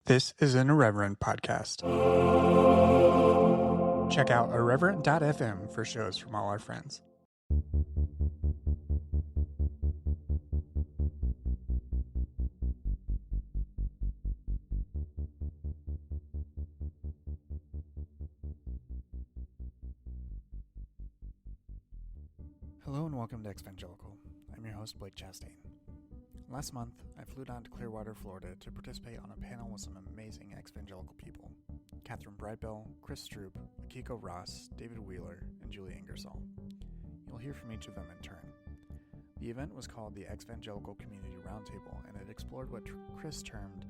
This is an Irreverent podcast. Check out irreverent.fm for shows from all our friends. Hello and welcome to Evangelical. I'm your host, Blake Chastain. Last month, I flew down to Clearwater, Florida to participate on a panel with some amazing evangelical people. Catherine Brightbell, Chris Stroop, Akiko Ross, David Wheeler, and Julie Ingersoll. You'll hear from each of them in turn. The event was called the Evangelical Community Roundtable, and it explored what Chris termed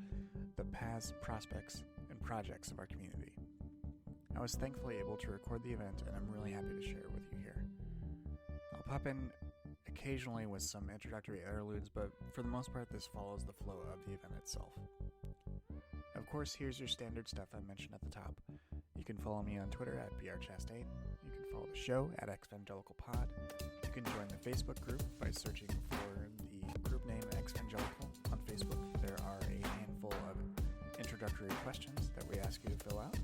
the paths, prospects, and projects of our community. I was thankfully able to record the event, and I'm really happy to share it with you here. I'll pop in occasionally with some introductory interludes, but for the most part this follows the flow of the event itself. Of course, here's your standard stuff I mentioned at the top. You can follow me on Twitter at brchastain. You can follow the show at ExVangelicalPod. You can join the Facebook group by searching for the group name Evangelical on Facebook. There are a handful of introductory questions that we ask you to fill out.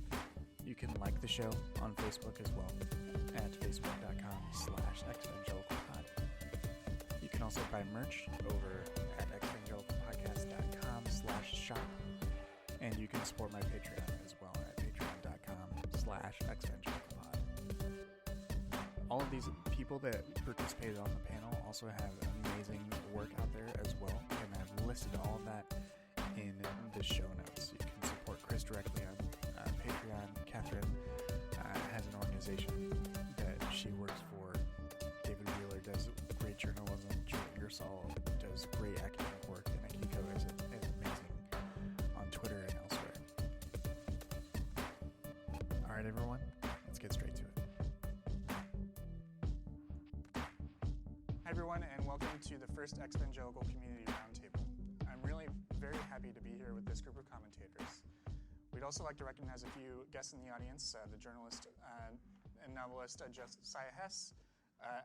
You can like the show on Facebook as well at facebook.com/evangelicalpod. You can also buy merch over at evangelicalpodcast.com/shop. And you can support my Patreon as well at patreon.com/evangelicalpod. All of these people that participated on the panel also have amazing work out there as well, and I've listed all of that in the show notes. You can support Chris directly on Patreon. Catherine has an organization that she works for. David Wheeler does great journalism. Julie Ingersoll does great academic work, and Akiko is amazing on Twitter and elsewhere. All right, everyone, let's get straight to it. Hi, everyone, and welcome to the first Evangelical Community Roundtable. I'm really very happy to be here with this group of commentators. We'd also like to recognize a few guests in the audience, the journalist and novelist Josiah Hess,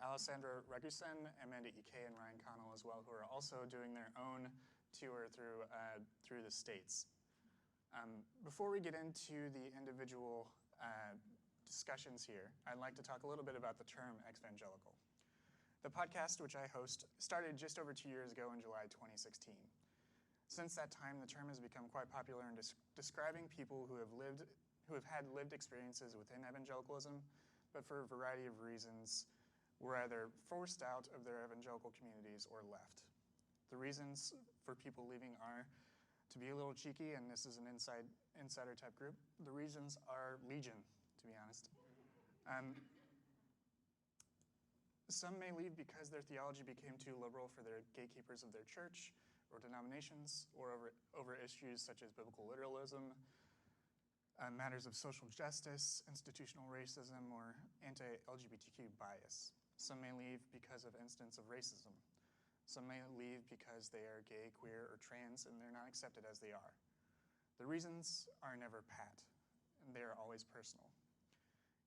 Alessandra Ragusen, Amanda E.K., and Ryan Connell as well, who are also doing their own tour through the states. Before we get into the individual discussions here, I'd like to talk a little bit about the term evangelical. The podcast, which I host, started just over 2 years ago in July 2016. Since that time, the term has become quite popular in describing people who have had lived experiences within evangelicalism, but for a variety of reasons were either forced out of their evangelical communities or left. The reasons for people leaving are, to be a little cheeky, and this is an insider type group, the reasons are legion, to be honest. Some may leave because their theology became too liberal for their gatekeepers of their church or denominations, or over issues such as biblical literalism, matters of social justice, institutional racism, or anti-LGBTQ bias. Some may leave because of instances of racism. Some may leave because they are gay, queer, or trans, and they're not accepted as they are. The reasons are never pat, and they are always personal.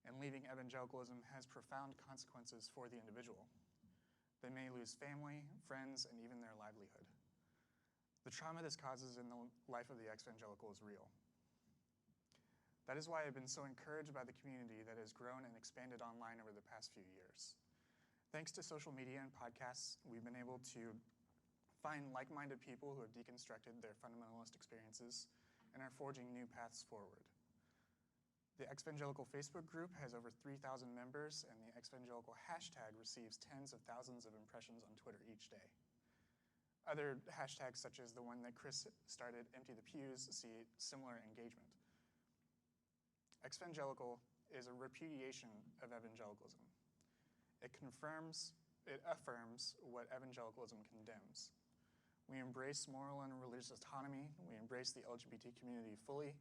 And leaving evangelicalism has profound consequences for the individual. They may lose family, friends, and even their livelihood. The trauma this causes in the life of the evangelical is real. That is why I've been so encouraged by the community that has grown and expanded online over the past few years. Thanks to social media and podcasts, we've been able to find like-minded people who have deconstructed their fundamentalist experiences and are forging new paths forward. The Evangelical Facebook group has over 3,000 members, and the Evangelical hashtag receives tens of thousands of impressions on Twitter each day. Other hashtags, such as the one that Chris started, Empty the Pews, see similar engagement. Evangelical is a repudiation of evangelicalism. It affirms what evangelicalism condemns. We embrace moral and religious autonomy. We embrace the LGBT community fully,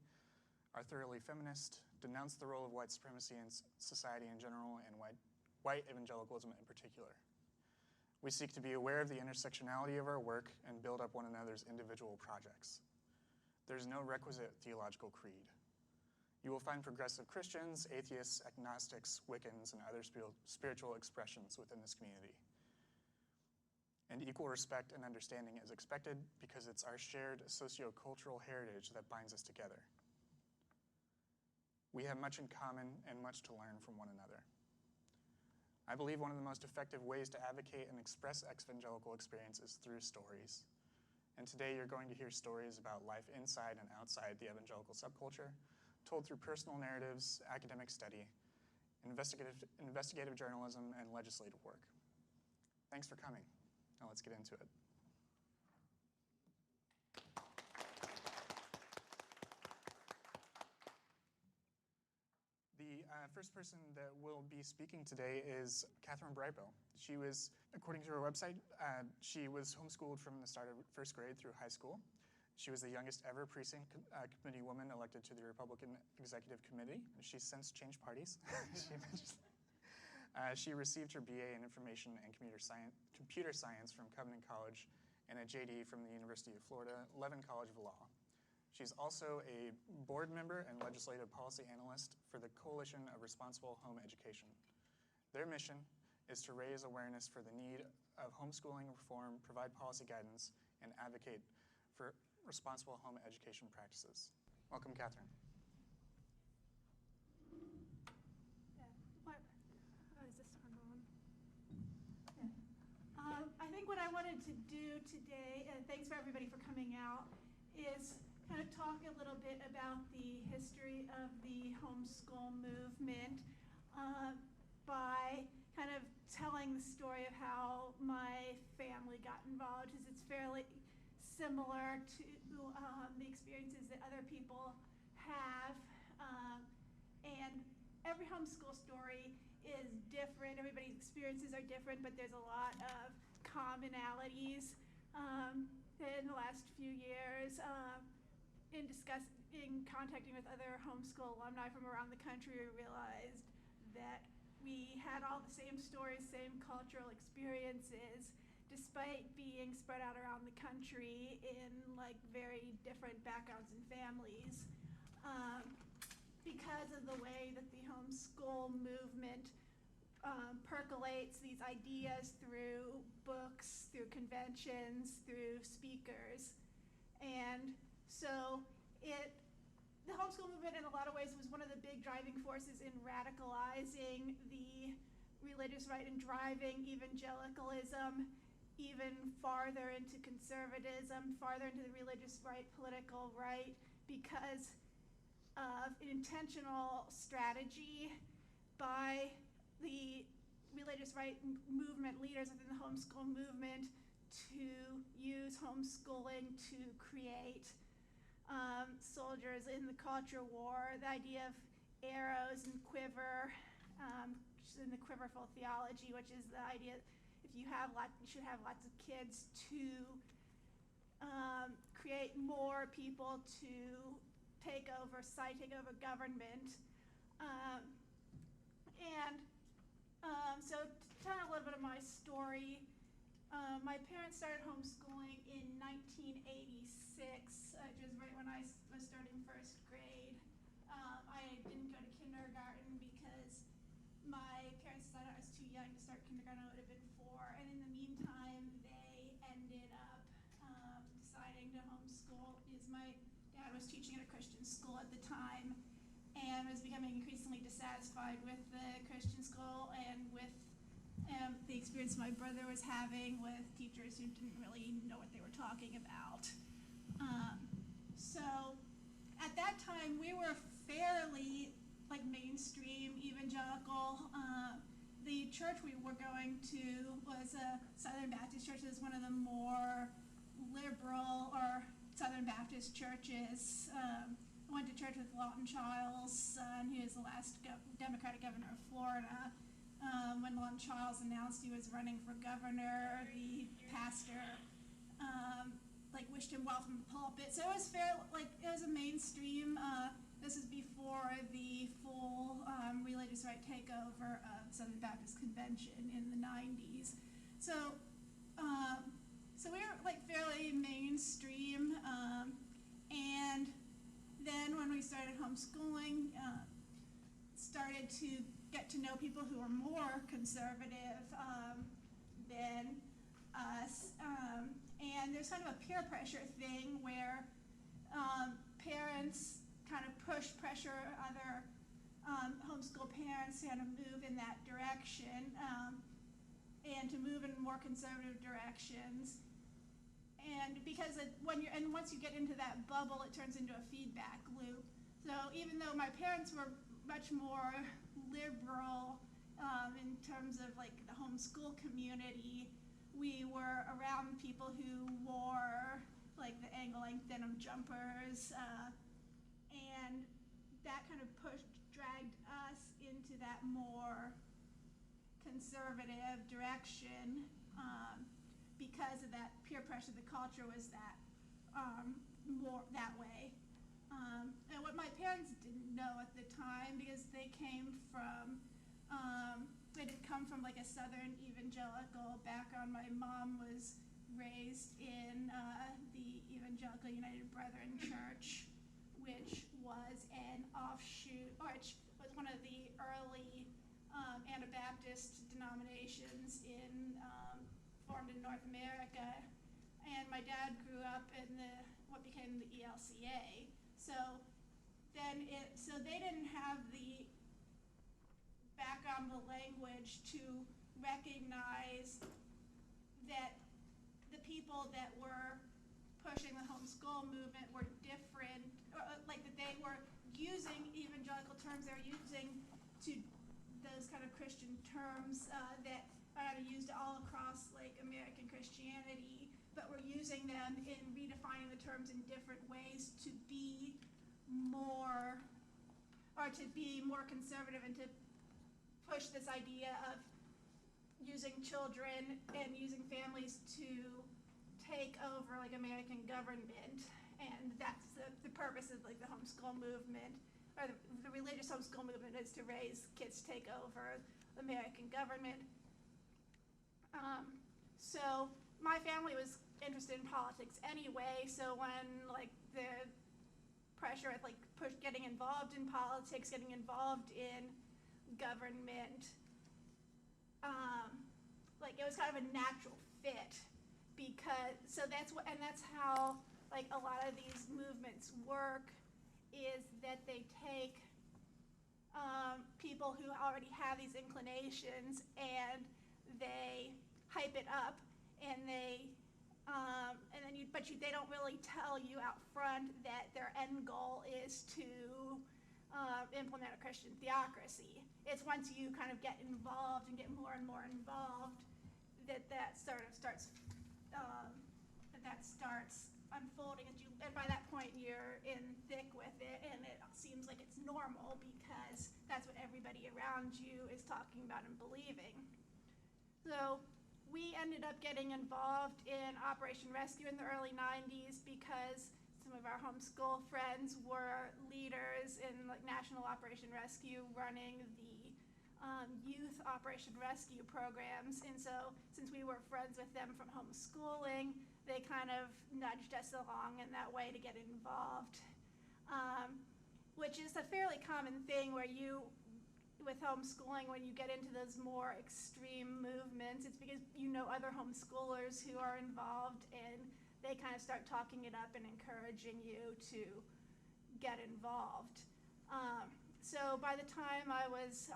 are thoroughly feminist, denounce the role of white supremacy in society in general, and white evangelicalism in particular. We seek to be aware of the intersectionality of our work and build up one another's individual projects. There's no requisite theological creed. You will find progressive Christians, atheists, agnostics, Wiccans, and other spiritual expressions within this community. And equal respect and understanding is expected because it's our shared sociocultural heritage that binds us together. We have much in common and much to learn from one another. I believe one of the most effective ways to advocate and express evangelical experience is through stories. And today you're going to hear stories about life inside and outside the evangelical subculture, told through personal narratives, academic study, investigative journalism, and legislative work. Thanks for coming. Now let's get into it. The first person that will be speaking today is Catherine Brightbill. She was, according to her website, she was homeschooled from the start of first grade through high school. She was the youngest ever precinct committee woman elected to the Republican Executive Committee. She's since changed parties. She received her BA in Information and Computer Science from Covenant College and a JD from the University of Florida, Levin College of Law. She's also a board member and legislative policy analyst for the Coalition of Responsible Home Education. Their mission is to raise awareness for the need of homeschooling reform, provide policy guidance, and advocate for responsible home education practices. Welcome, Catherine. I think what I wanted to do today, and thanks for everybody for coming out, is kind of talk a little bit about the history of the homeschool movement by kind of telling the story of how my family got involved, because it's fairly similar to the experiences that other people have. And every homeschool story is different. Everybody's experiences are different, but there's a lot of commonalities. In the last few years, in contacting with other homeschool alumni from around the country, we realized that we had all the same stories, same cultural experiences, despite being spread out around the country in like very different backgrounds and families. Because of the way that the homeschool movement percolates these ideas through books, through conventions, through speakers. And so the homeschool movement in a lot of ways was one of the big driving forces in radicalizing the religious right and driving evangelicalism even farther into conservatism, farther into the religious right, political right, because of intentional strategy by the religious right movement leaders within the homeschool movement to use homeschooling to create soldiers in the culture war. The idea of arrows and quiver, in the quiverful theology, which is the idea if you should have lots of kids to create more people to take over government. So to tell a little bit of my story, my parents started homeschooling in 1986, which was right when I was starting first grade. I didn't go to kindergarten because my parents decided I was too young to start kindergarten. I would have been 4. And in the meantime, they ended up deciding to homeschool because my dad was teaching at a Christian school at the time and was becoming increasingly dissatisfied with the Christian school and with the experience my brother was having with teachers who didn't really know what they were talking about. So at that time, we were fairly like mainstream evangelical. The church we were going to was a Southern Baptist church. It was one of the more liberal or Southern Baptist churches. I went to church with Lawton Childs' son, who is the last Democratic governor of Florida. When Lawton Childs announced he was running for governor, the pastor wished him well from the pulpit. So it was it was a mainstream. This is before the full religious right takeover of Southern Baptist Convention in the 90s. So we were fairly mainstream, and then when we started homeschooling, started to get to know people who were more conservative than us, and there's kind of a peer pressure thing where parents kind of pressure other homeschool parents to kind of move in that direction, and to move in more conservative directions. And because once you get into that bubble, it turns into a feedback loop. So even though my parents were much more liberal in terms of like the homeschool community, we were around people who wore like the ankle-length denim jumpers, and that kind of dragged us into that more conservative direction, because of that peer pressure. The culture was that more that way. And what my parents didn't know at the time, because they didn't come from like a Southern evangelical background. My mom was raised in the Evangelical United Brethren Church, which was an offshoot, which was one of the early Anabaptist denominations formed in North America. And my dad grew up in what became the ELCA. So they didn't have the background, the language to recognize that the people that were pushing the homeschool movement were different, like that they were using evangelical terms, they were using those kind of Christian terms that are used all across like American Christianity, but we're using them in redefining the terms in different ways to be more conservative and to push this idea of using children and using families to take over like American government. And that's the purpose of like the homeschool movement, or the religious homeschool movement, is to raise kids to take over American government. So my family was interested in politics anyway, so when like the pressure at like getting involved in politics, getting involved in government, like it was kind of a natural fit, because that's how like a lot of these movements work, is that they take people who already have these inclinations and they hype it up, and they don't really tell you out front that their end goal is to implement a Christian theocracy. It's once you kind of get involved and get more and more involved that sort of starts unfolding, and by that point you're in thick with it, and it seems like it's normal because that's what everybody around you is talking about and believing. So we ended up getting involved in Operation Rescue in the early 90s because some of our homeschool friends were leaders in like National Operation Rescue, running the youth Operation Rescue programs. And so since we were friends with them from homeschooling, they kind of nudged us along in that way to get involved, which is a fairly common thing where with homeschooling, when you get into those more extreme movements, it's because you know other homeschoolers who are involved, and they kind of start talking it up and encouraging you to get involved. So by the time I was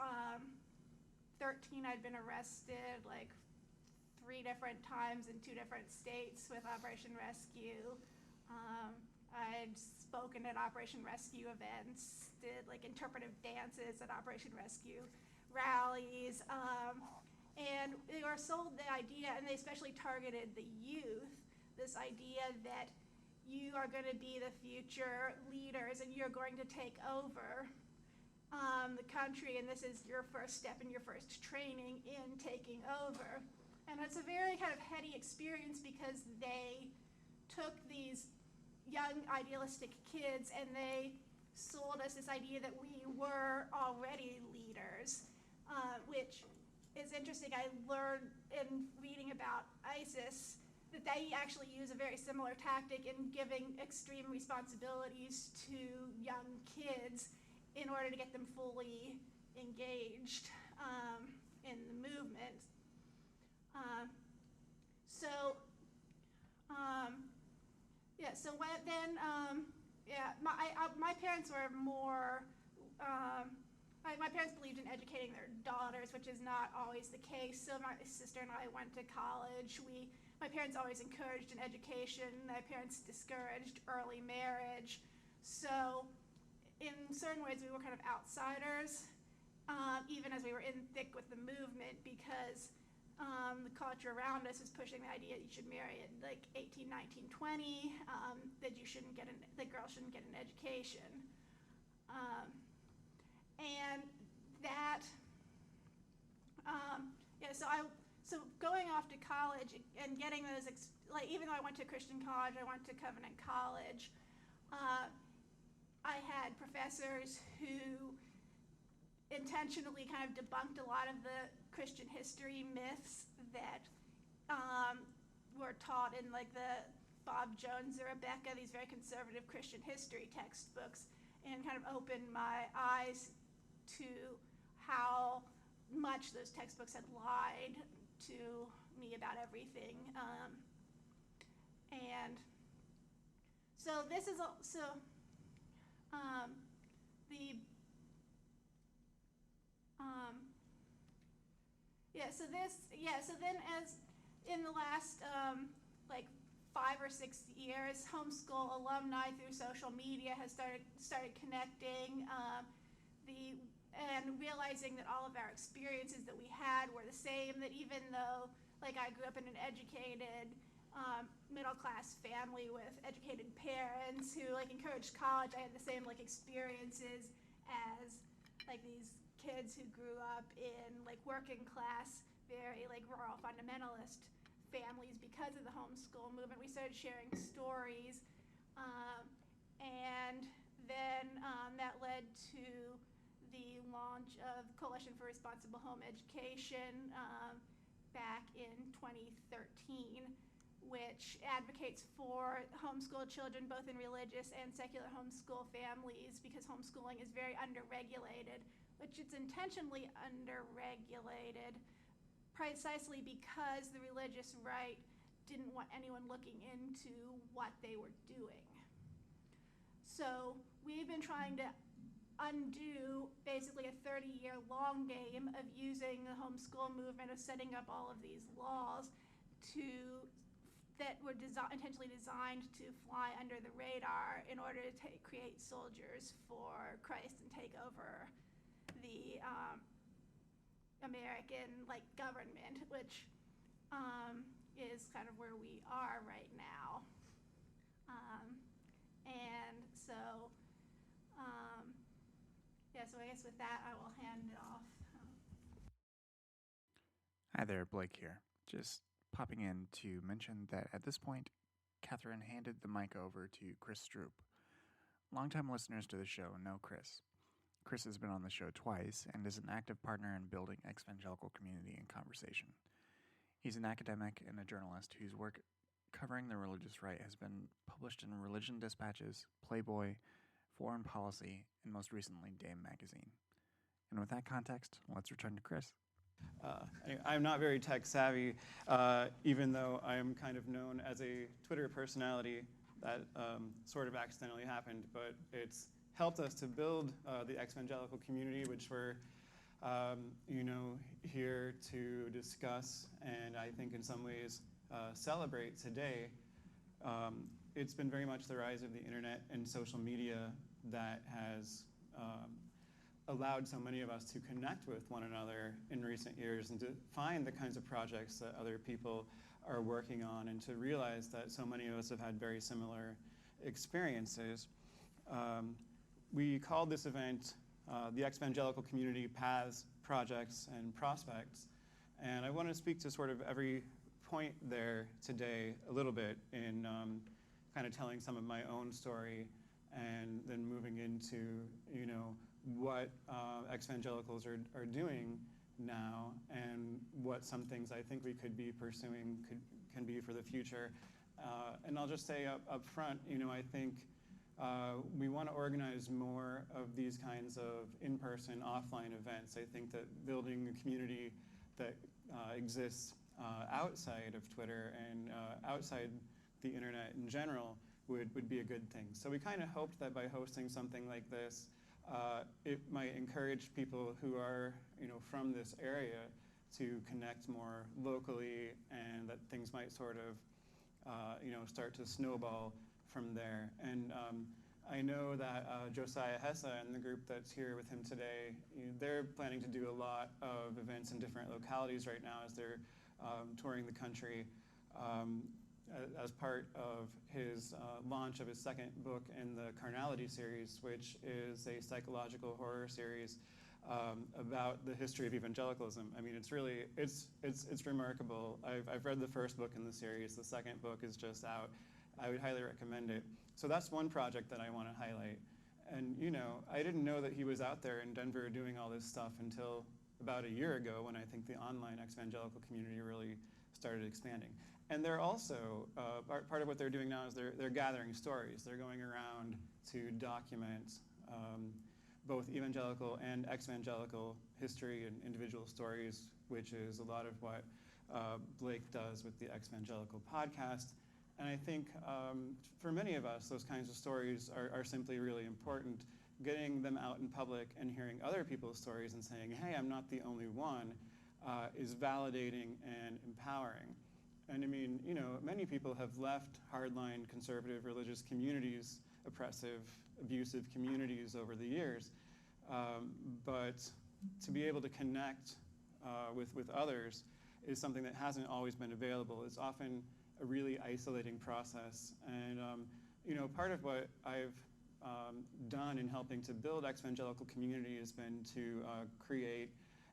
13, I'd been arrested like 3 different times in 2 different states with Operation Rescue. I'd spoken at Operation Rescue events, did like interpretive dances at Operation Rescue rallies, and they were sold the idea, and they especially targeted the youth, this idea that you are going to be the future leaders and you're going to take over the country, and this is your first step and your first training in taking over. And it's a very kind of heady experience because they took these young idealistic kids and they sold us this idea that we were already leaders, which is interesting. I learned in reading about ISIS that they actually use a very similar tactic in giving extreme responsibilities to young kids in order to get them fully engaged in the movement. So, so my parents were more, my parents believed in educating their daughters, which is not always the case. So my sister and I went to college. My parents always encouraged an education. My parents discouraged early marriage. So in certain ways, we were kind of outsiders, even as we were in thick with the movement, because the culture around us is pushing the idea that you should marry at like 18, 19, 20, that girls shouldn't get an education. And that, so going off to college and getting those, even though I went to Christian college, I went to Covenant College, I had professors who intentionally kind of debunked a lot of the Christian history myths that were taught in like the Bob Jones or Rebecca, these very conservative Christian history textbooks, and kind of opened my eyes to how much those textbooks had lied to me about everything. And so this is also so then as in the last like 5 or 6 years, homeschool alumni through social media has started connecting, and realizing that all of our experiences that we had were the same, that even though like I grew up in an educated middle-class family with educated parents who like encouraged college, I had the same like experiences as like these kids who grew up in like working class, very like rural fundamentalist families because of the homeschool movement. We started sharing stories, and then that led to the launch of Coalition for Responsible Home Education back in 2013, which advocates for homeschool children both in religious and secular homeschool families, because homeschooling is very underregulated, which it's intentionally underregulated precisely because the religious right didn't want anyone looking into what they were doing. So we've been trying to undo basically a 30-year-long game of using the homeschool movement, of setting up all of these laws that were intentionally designed to fly under the radar in order to create soldiers for Christ and take over the American government, which is kind of where we are right now. And so, so I guess with that, I will hand it off. Hi there, Blake here. Just popping in to mention that at this point, Catherine handed the mic over to Chris Stroop. Longtime listeners to the show know Chris. Chris has been on the show twice and is an active partner in building evangelical community and conversation. He's an academic and a journalist whose work covering the religious right has been published in Religion Dispatches, Playboy, Foreign Policy, and most recently Dame Magazine. And with that context, let's return to Chris. I'm not very tech savvy, even though I am kind of known as a Twitter personality. That sort of accidentally happened, but it's helped us to build the evangelical community, which we're here to discuss and I think in some ways celebrate today. It's been very much the rise of the internet and social media that has allowed so many of us to connect with one another in recent years and to find the kinds of projects that other people are working on and to realize that so many of us have had very similar experiences. We called this event the Evangelical Community Paths, Projects, and Prospects. And I want to speak to sort of every point there today a little bit in kind of telling some of my own story and then moving into, what evangelicals are doing now and what some things I think we could be pursuing can be for the future. And I'll just say up front, I think we want to organize more of these kinds of in-person, offline events. I think that building a community that exists outside of Twitter and outside the internet in general would be a good thing. So we kind of hoped that by hosting something like this, it might encourage people who are, from this area to connect more locally, and that things might sort of, start to snowball from there. And I know that Josiah Hessa and the group that's here with him today, they're planning to do a lot of events in different localities right now as they're touring the country as part of his launch of his second book in the Carnality series, which is a psychological horror series about the history of evangelicalism. I mean, it's remarkable. I've read the first book in the series. The second book is just out. I would highly recommend it. So that's one project that I want to highlight. And I didn't know that he was out there in Denver doing all this stuff until about a year ago, when I think the online ex-evangelical community really started expanding. And they're also, part of what they're doing now is they're gathering stories. They're going around to document both evangelical and ex-evangelical history and individual stories, which is a lot of what Blake does with the Ex-Evangelical podcast. And I think for many of us, those kinds of stories are simply really important. Getting them out in public and hearing other people's stories and saying, hey, I'm not the only one, is validating and empowering. And I mean, many people have left hardline conservative religious communities, oppressive, abusive communities over the years. But to be able to connect with others is something that hasn't always been available. It's often a really isolating process. And part of what I've done in helping to build ex-evangelical community has been to create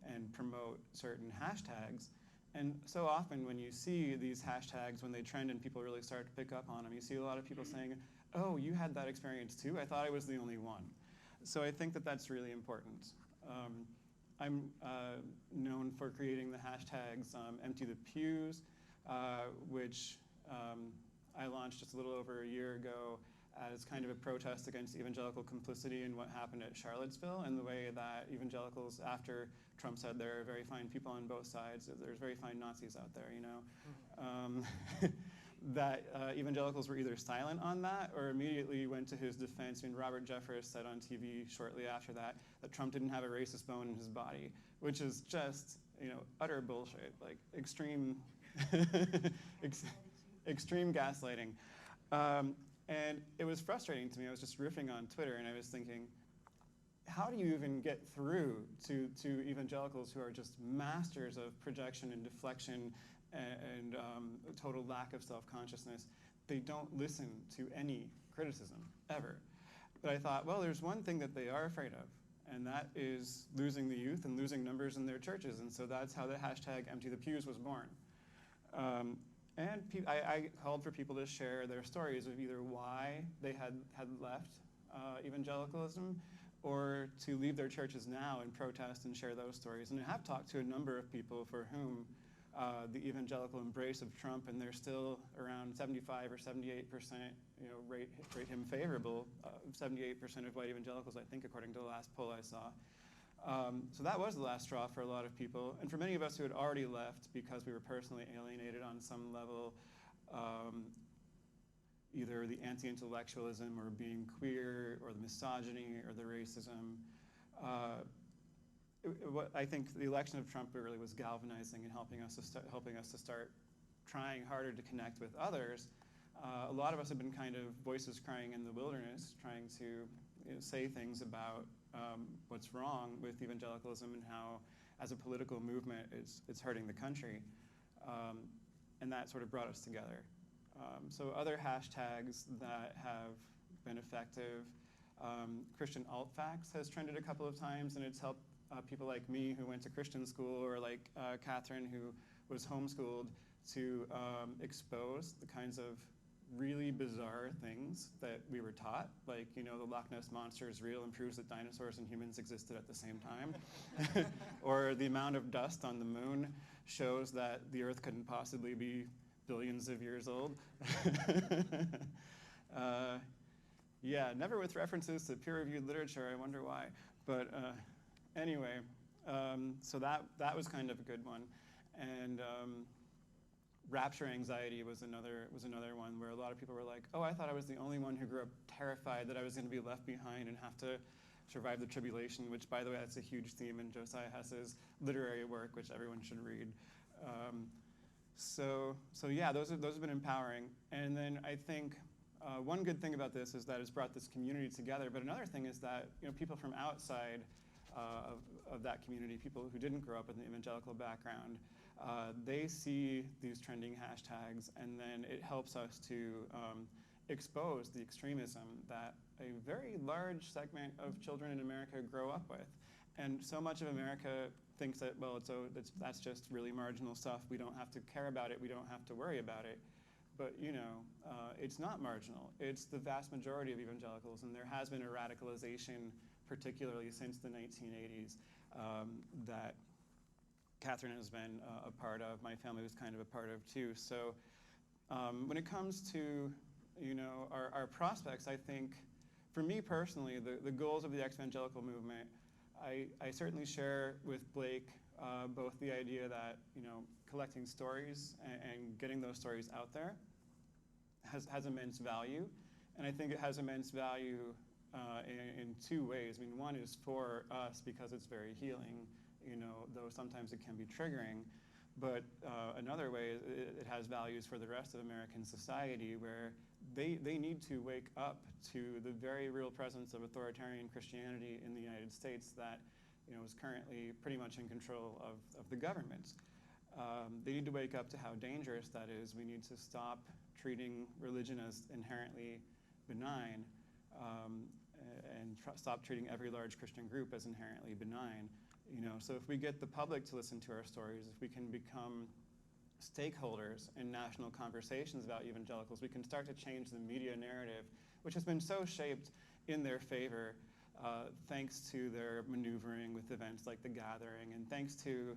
and promote certain hashtags. And so often when you see these hashtags, when they trend and people really start to pick up on them, you see a lot of people saying, oh, you had that experience too? I thought I was the only one. So I think that that's really important. I'm known for creating the hashtags Empty the Pews, which I launched just a little over a year ago as kind of a protest against evangelical complicity in what happened at Charlottesville, and the way that evangelicals, after Trump said there are very fine people on both sides, there's very fine Nazis out there, that evangelicals were either silent on that or immediately went to his defense. I mean, Robert Jeffress said on TV shortly after that Trump didn't have a racist bone in his body, which is just, utter bullshit, like extreme, extreme gaslighting. And it was frustrating to me. I was just riffing on Twitter, and I was thinking, how do you even get through to evangelicals who are just masters of projection and deflection and a total lack of self-consciousness? They don't listen to any criticism, ever. But I thought, well, there's one thing that they are afraid of, and that is losing the youth and losing numbers in their churches. And so that's how the hashtag Empty the Pews was born. And I called for people to share their stories of either why they had left evangelicalism, or to leave their churches now and protest and share those stories. And I have talked to a number of people for whom the evangelical embrace of Trump, and they're still around 75 or 78%, rate him favorable. 78% of white evangelicals, I think, according to the last poll I saw. So that was the last straw for a lot of people. And for many of us who had already left because we were personally alienated on some level, either the anti-intellectualism or being queer or the misogyny or the racism, I think the election of Trump really was galvanizing and helping us to start trying harder to connect with others. A lot of us have been kind of voices crying in the wilderness, trying to say things about what's wrong with evangelicalism and how, as a political movement, it's hurting the country. And that sort of brought us together. So other hashtags that have been effective, Christian alt-facts has trended a couple of times, and it's helped people like me who went to Christian school, or like Catherine who was homeschooled, to expose the kinds of really bizarre things that we were taught, like, the Loch Ness Monster is real and proves that dinosaurs and humans existed at the same time. Or the amount of dust on the moon shows that the Earth couldn't possibly be billions of years old. Yeah, never with references to peer-reviewed literature, I wonder why. But anyway, so that was kind of a good one. And rapture anxiety was another one where a lot of people were like, oh, I thought I was the only one who grew up terrified that I was going to be left behind and have to survive the tribulation, which, by the way, that's a huge theme in Josiah Hess's literary work, which everyone should read. So yeah, those have been empowering. And then I think one good thing about this is that it's brought this community together. But another thing is that people from outside of that community, people who didn't grow up in the evangelical background, they see these trending hashtags, and then it helps us to expose the extremism that a very large segment of children in America grow up with. And so much of America thinks that, well, that's just really marginal stuff. We don't have to care about it. We don't have to worry about it. But, it's not marginal. It's the vast majority of evangelicals, and there has been a radicalization, particularly since the 1980s, that Catherine has been a part of. My family was kind of a part of, too. So when it comes to, our prospects, I think, for me personally, the goals of the ex-evangelical movement, I certainly share with Blake both the idea that collecting stories and getting those stories out there has immense value, and I think it has immense value in two ways. I mean, one is for us because it's very healing, though sometimes it can be triggering. But another way, it has values for the rest of American society, where they need to wake up to the very real presence of authoritarian Christianity in the United States that is currently pretty much in control of the government. They need to wake up to how dangerous that is. We need to stop treating religion as inherently benign, and stop treating every large Christian group as inherently benign. So if we get the public to listen to our stories, if we can become stakeholders in national conversations about evangelicals, we can start to change the media narrative, which has been so shaped in their favor, thanks to their maneuvering with events like The Gathering, and thanks to,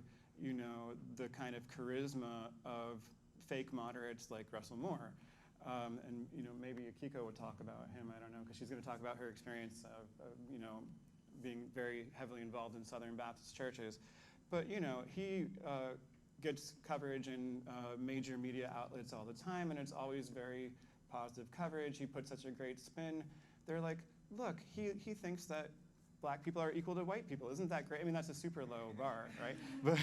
the kind of charisma of fake moderates like Russell Moore. And, maybe Akiko would talk about him, I don't know, because she's going to talk about her experience of being very heavily involved in Southern Baptist churches. But, he gets coverage in major media outlets all the time, and it's always very positive coverage. He puts such a great spin. They're like, look, he thinks that black people are equal to white people. Isn't that great? I mean, that's a super low bar, right? But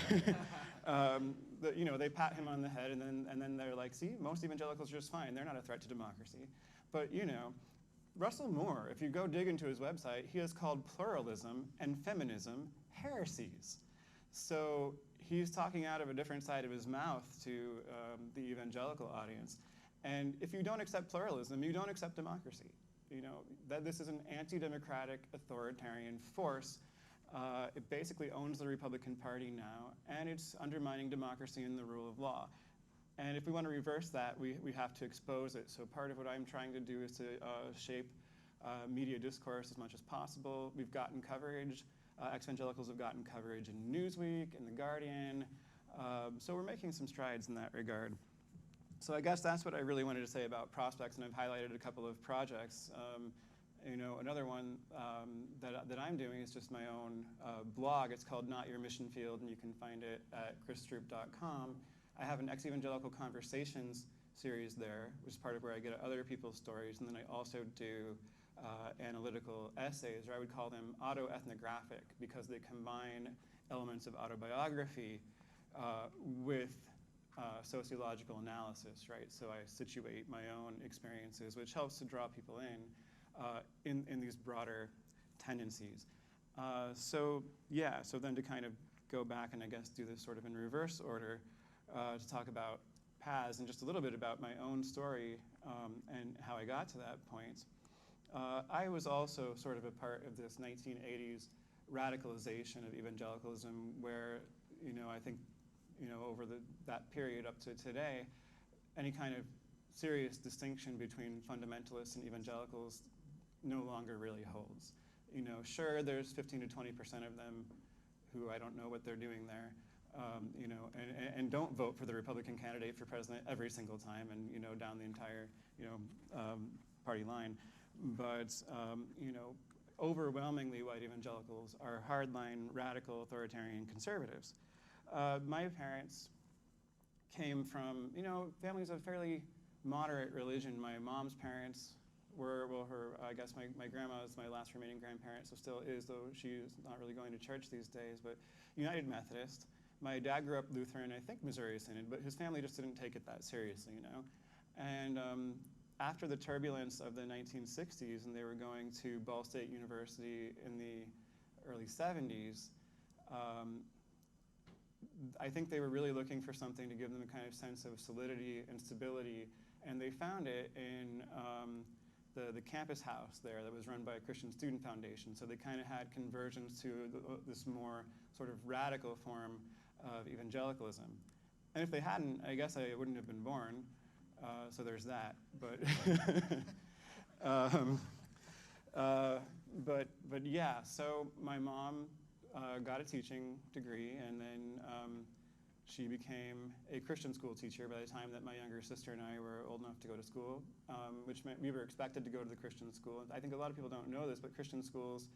they pat him on the head, and then they're like, see, most evangelicals are just fine. They're not a threat to democracy. But Russell Moore, if you go dig into his website, he has called pluralism and feminism heresies. So he's talking out of a different side of his mouth to the evangelical audience. And if you don't accept pluralism, you don't accept democracy. That this is an anti-democratic authoritarian force. It basically owns the Republican Party now, and it's undermining democracy and the rule of law. And if we want to reverse that, we have to expose it. So part of what I'm trying to do is to shape media discourse as much as possible. We've gotten coverage. Ex-evangelicals have gotten coverage in Newsweek, in The Guardian. So we're making some strides in that regard. So I guess that's what I really wanted to say about prospects, and I've highlighted a couple of projects. Another one that I'm doing is just my own blog. It's called Not Your Mission Field, and you can find it at chrisstroop.com. I have an ex-evangelical conversations series there, which is part of where I get other people's stories, and then I also do analytical essays, or I would call them autoethnographic, because they combine elements of autobiography with sociological analysis, right? So I situate my own experiences, which helps to draw people in these broader tendencies. So then to kind of go back and I guess do this sort of in reverse order, to talk about paths and just a little bit about my own story and how I got to that point. I was also sort of a part of this 1980s radicalization of evangelicalism where, I think, over that period up to today, any kind of serious distinction between fundamentalists and evangelicals no longer really holds. Sure, there's 15 to 20% of them who I don't know what they're doing there, and don't vote for the Republican candidate for president every single time and, down the entire, party line. But, overwhelmingly white evangelicals are hardline, radical, authoritarian conservatives. My parents came from, families of fairly moderate religion. My mom's parents were, I guess my grandma is my last remaining grandparent, so still is, though she's not really going to church these days, but United Methodist. My dad grew up Lutheran, I think Missouri Synod, but his family just didn't take it that seriously, And after the turbulence of the 1960s, and they were going to Ball State University in the early 70s, I think they were really looking for something to give them a kind of sense of solidity and stability, and they found it in the campus house there that was run by a Christian Student Foundation. So they kind of had conversions to this more sort of radical form of evangelicalism. And if they hadn't, I guess I wouldn't have been born. So there's that. But yeah, so my mom got a teaching degree, and then she became a Christian school teacher by the time that my younger sister and I were old enough to go to school, which meant we were expected to go to the Christian school. I think a lot of people don't know this, but Christian schools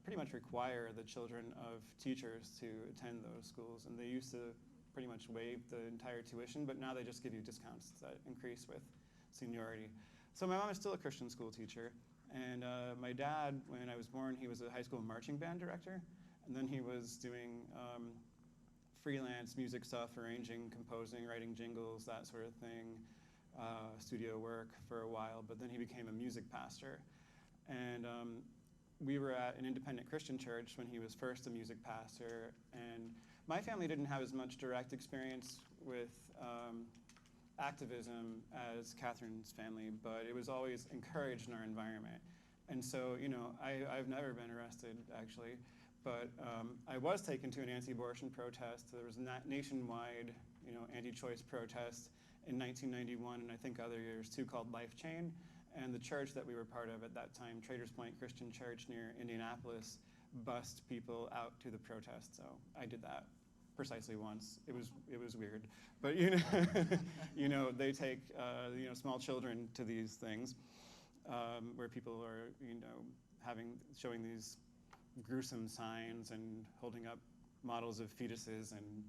pretty much require the children of teachers to attend those schools, and they used to pretty much waive the entire tuition, but now they just give you discounts that increase with seniority. So my mom is still a Christian school teacher, and my dad, when I was born, he was a high school marching band director, and then he was doing freelance music stuff, arranging, composing, writing jingles, that sort of thing, studio work for a while, but then he became a music pastor. And we were at an independent Christian church when he was first a music pastor, and my family didn't have as much direct experience with activism as Catherine's family, but it was always encouraged in our environment. And so, I've never been arrested, actually, but I was taken to an anti-abortion protest. There was a nationwide, anti-choice protest in 1991, and I think other years too, called Life Chain. And the church that we were part of at that time, Traders Point Christian Church near Indianapolis, bussed people out to the protest. So I did that precisely once. It was weird, but they take small children to these things where people are showing these gruesome signs and holding up models of fetuses, and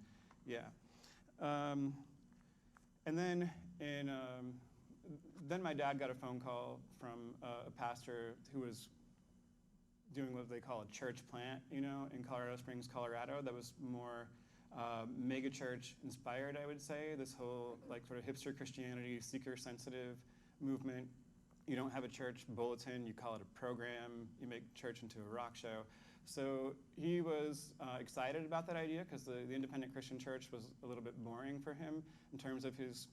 and then then my dad got a phone call from a pastor who was doing what they call a church plant, in Colorado Springs, Colorado, that was more megachurch inspired, I would say. This whole sort of hipster Christianity, seeker-sensitive movement. You don't have a church bulletin, you call it a program, you make church into a rock show. So he was excited about that idea because the independent Christian church was a little bit boring for him in terms of his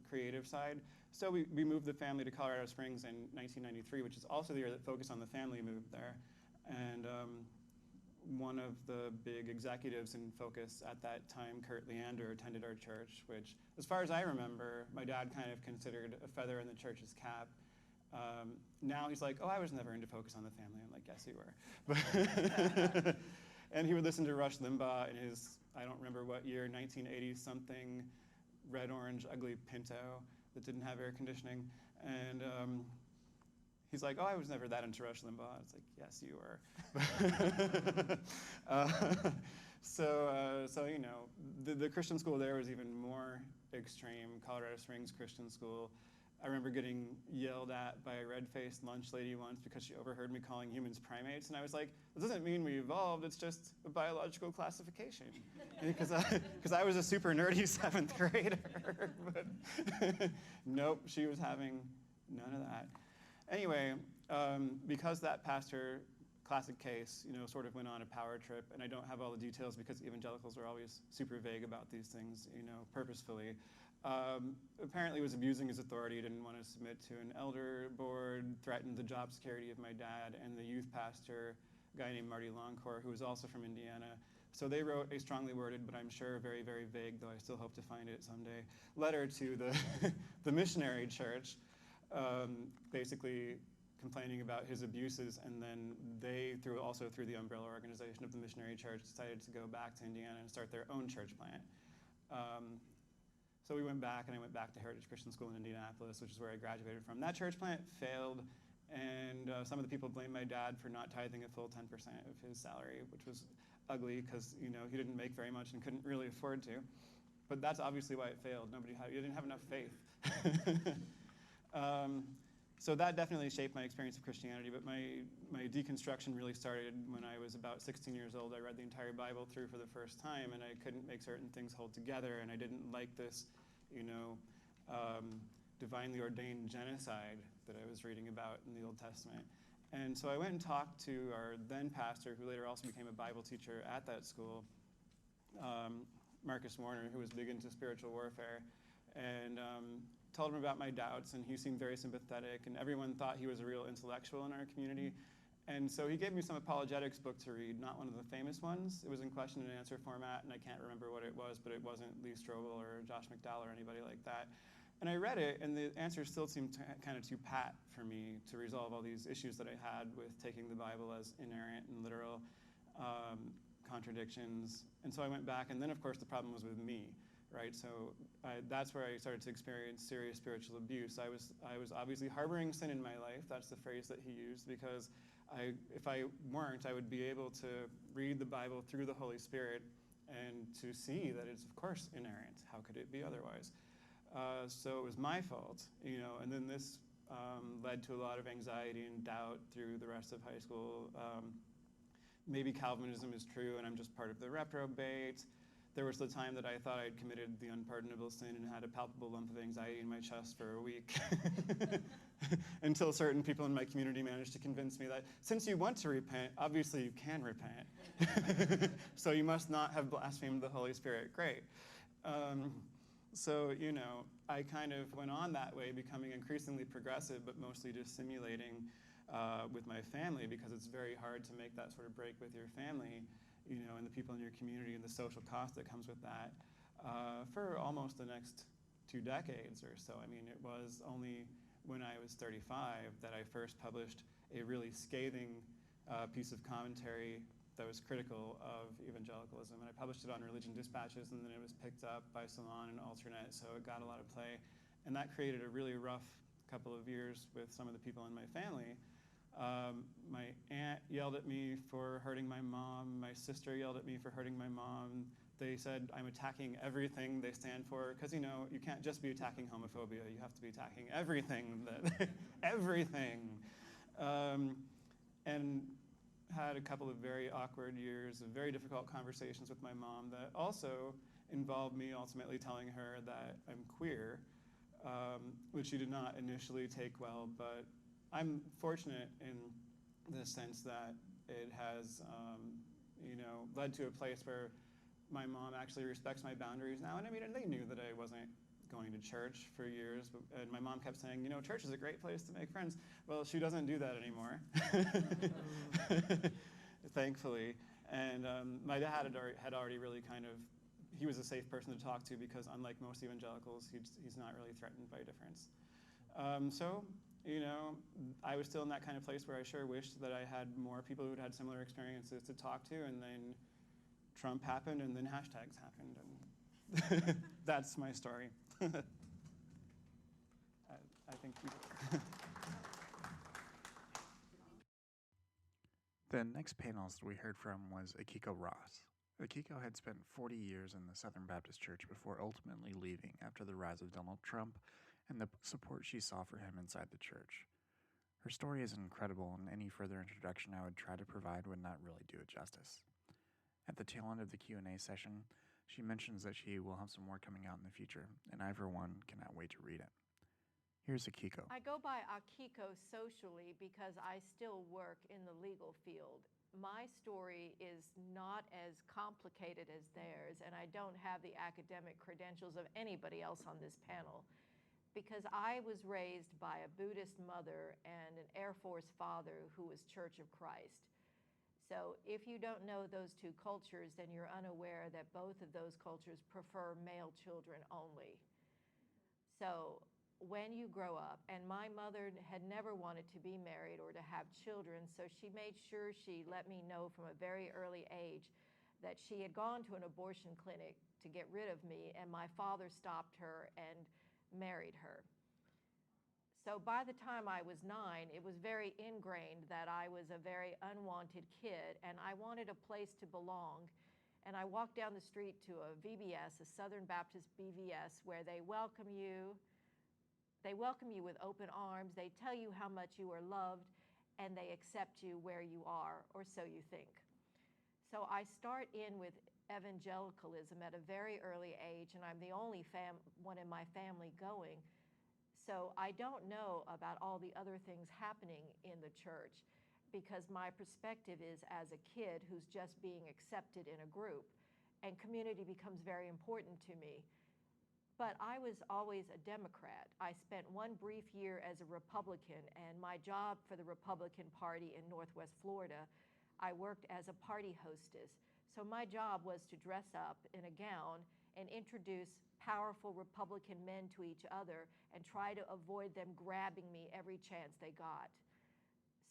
creative side. So we moved the family to Colorado Springs in 1993, which is also the year that Focus on the Family moved there. And one of the big executives in Focus at that time, Kurt Leander, attended our church, which, as far as I remember, my dad kind of considered a feather in the church's cap. Now he's like, oh, I was never into Focus on the Family. I'm like, yes, you were. And he would listen to Rush Limbaugh in his, I don't remember what year, 1980-something, red, orange, ugly Pinto that didn't have air conditioning. And he's like, oh, I was never that into Rush Limbaugh. It's like, yes, you were. So the Christian school there was even more extreme, Colorado Springs Christian School. I remember getting yelled at by a red-faced lunch lady once because she overheard me calling humans primates, and I was like, "It doesn't mean we evolved, it's just a biological classification." Because I was a super nerdy 7th grader. But nope, she was having none of that. Anyway, because that pastor, classic case, sort of went on a power trip, and I don't have all the details because evangelicals are always super vague about these things, purposefully. Apparently was abusing his authority, didn't want to submit to an elder board, threatened the job security of my dad and the youth pastor, a guy named Marty Longcore, who was also from Indiana. So they wrote a strongly worded, but I'm sure very, very vague, though I still hope to find it someday, letter to the missionary church, basically complaining about his abuses, and then they, also through the umbrella organization of the missionary church, decided to go back to Indiana and start their own church plant. So we went back, and I went back to Heritage Christian School in Indianapolis, which is where I graduated from. That church plant failed, and some of the people blamed my dad for not tithing a full 10% of his salary, which was ugly because he didn't make very much and couldn't really afford to. but that's obviously why it failed. You didn't have enough faith. So that definitely shaped my experience of Christianity, but my deconstruction really started when I was about 16 years old. I read the entire Bible through for the first time, and I couldn't make certain things hold together, and I didn't like this, divinely ordained genocide that I was reading about in the Old Testament. And so I went and talked to our then pastor, who later also became a Bible teacher at that school, Marcus Warner, who was big into spiritual warfare, and told him about my doubts, and he seemed very sympathetic, and everyone thought he was a real intellectual in our community. And so he gave me some apologetics book to read, not one of the famous ones. It was in question and answer format, and I can't remember what it was, but it wasn't Lee Strobel or Josh McDowell or anybody like that. And I read it, and the answers still seemed kind of too pat for me to resolve all these issues that I had with taking the Bible as inerrant and literal, contradictions. And so I went back, and then of course the problem was with me, right? So that's where I started to experience serious spiritual abuse. I was obviously harboring sin in my life. That's the phrase that he used, because if I weren't, I would be able to read the Bible through the Holy Spirit and to see that it's of course inerrant. How could it be otherwise? So it was my fault, and then this led to a lot of anxiety and doubt through the rest of high school. Maybe Calvinism is true and I'm just part of the reprobate. There was the time that I thought I'd committed the unpardonable sin and had a palpable lump of anxiety in my chest for a week until certain people in my community managed to convince me that since you want to repent, obviously you can repent. So you must not have blasphemed the Holy Spirit. Great. So, I kind of went on that way, becoming increasingly progressive, but mostly just simulating with my family, because it's very hard to make that sort of break with your family, and the people in your community and the social cost that comes with that for almost the next 2 decades or so. I mean, it was only when I was 35 that I first published a really scathing piece of commentary that was critical of evangelicalism, and I published it on Religion Dispatches, and then it was picked up by Salon and Alternate, so it got a lot of play, and that created a really rough couple of years with some of the people in my family. My aunt yelled at me for hurting my mom. My sister yelled at me for hurting my mom. They said I'm attacking everything they stand for, because you can't just be attacking homophobia. You have to be attacking everything, everything. And had a couple of very awkward years of very difficult conversations with my mom that also involved me ultimately telling her that I'm queer, which she did not initially take well, but I'm fortunate in the sense that it has, led to a place where my mom actually respects my boundaries now. And I mean, they knew that I wasn't going to church for years, and my mom kept saying, church is a great place to make friends. Well, she doesn't do that anymore, thankfully. And my dad had already really he was a safe person to talk to, because unlike most evangelicals, he's not really threatened by difference. So, I was still in that kind of place where I sure wished that I had more people who'd had similar experiences to talk to, and then Trump happened, and then hashtags happened, and that's my story. I think The next panelist we heard from was Akiko Ross. Akiko had spent 40 years in the Southern Baptist Church before ultimately leaving after the rise of Donald Trump and the support she saw for him inside the church. Her story is incredible, and any further introduction I would try to provide would not really do it justice. At the tail end of the Q&A session, she mentions that she will have some more coming out in the future, and I, for one, cannot wait to read it. Here's Akiko. I go by Akiko socially because I still work in the legal field. My story is not as complicated as theirs, and I don't have the academic credentials of anybody else on this panel, because I was raised by a Buddhist mother and an Air Force father who was Church of Christ. So if you don't know those two cultures, then you're unaware that both of those cultures prefer male children only. So when you grow up, and my mother had never wanted to be married or to have children, so she made sure she let me know from a very early age that she had gone to an abortion clinic to get rid of me, and my father stopped her and married her. So by the time I was 9, it was very ingrained that I was a very unwanted kid, and I wanted a place to belong. And I walk down the street to a VBS, a Southern Baptist BVS, where they welcome you. They welcome you with open arms. They tell you how much you are loved, and they accept you where you are, or so you think. So I start in with evangelicalism at a very early age, and I'm the only one in my family going. So I don't know about all the other things happening in the church, because my perspective is as a kid who's just being accepted in a group, and community becomes very important to me. But I was always a Democrat. I spent one brief year as a Republican, and my job for the Republican Party in Northwest Florida, I worked as a party hostess. So my job was to dress up in a gown and introduce powerful Republican men to each other and try to avoid them grabbing me every chance they got.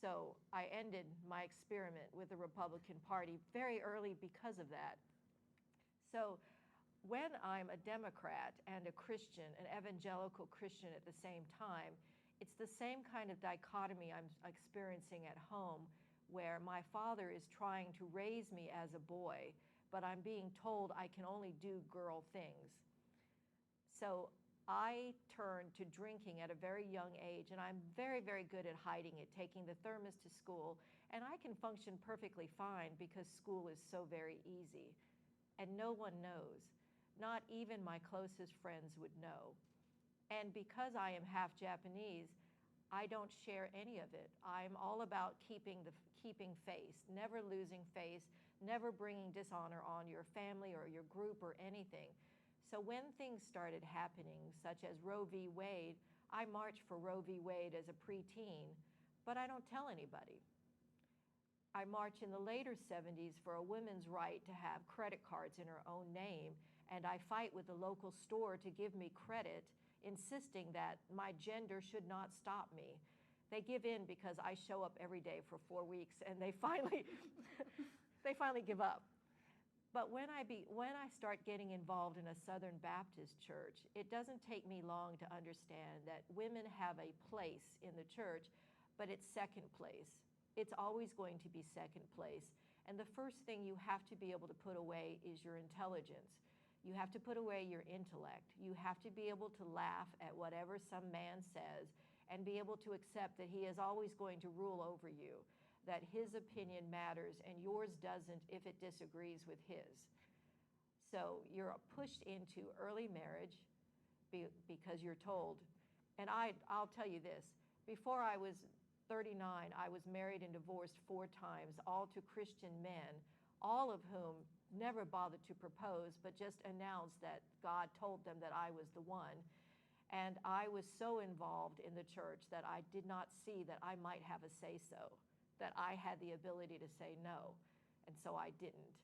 So I ended my experiment with the Republican Party very early because of that. So when I'm a Democrat and a Christian, an evangelical Christian at the same time, it's the same kind of dichotomy I'm experiencing at home, where my father is trying to raise me as a boy, but I'm being told I can only do girl things. So I turned to drinking at a very young age, and I'm very, very good at hiding it, taking the thermos to school, and I can function perfectly fine because school is so very easy, and no one knows. Not even my closest friends would know. And because I am half Japanese, I don't share any of it. I'm all about keeping face, never losing face, never bringing dishonor on your family or your group or anything. So when things started happening, such as Roe v. Wade, I marched for Roe v. Wade as a preteen, but I don't tell anybody. I marched in the later 70s for a woman's right to have credit cards in her own name, and I fight with the local store to give me credit, insisting that my gender should not stop me. They give in because I show up every day for 4 weeks, and they finally give up. But when I start getting involved in a Southern Baptist church, it doesn't take me long to understand that women have a place in the church, but it's second place. It's always going to be second place. And the first thing you have to be able to put away is your intelligence. You have to put away your intellect. You have to be able to laugh at whatever some man says and be able to accept that he is always going to rule over you, that his opinion matters and yours doesn't if it disagrees with his. So you're pushed into early marriage because you're told. And I'll tell you this, before I was 39, I was married and divorced 4 times, all to Christian men, all of whom never bothered to propose, but just announced that God told them that I was the one. And I was so involved in the church that I did not see that I might have a say-so, that I had the ability to say no, and so I didn't.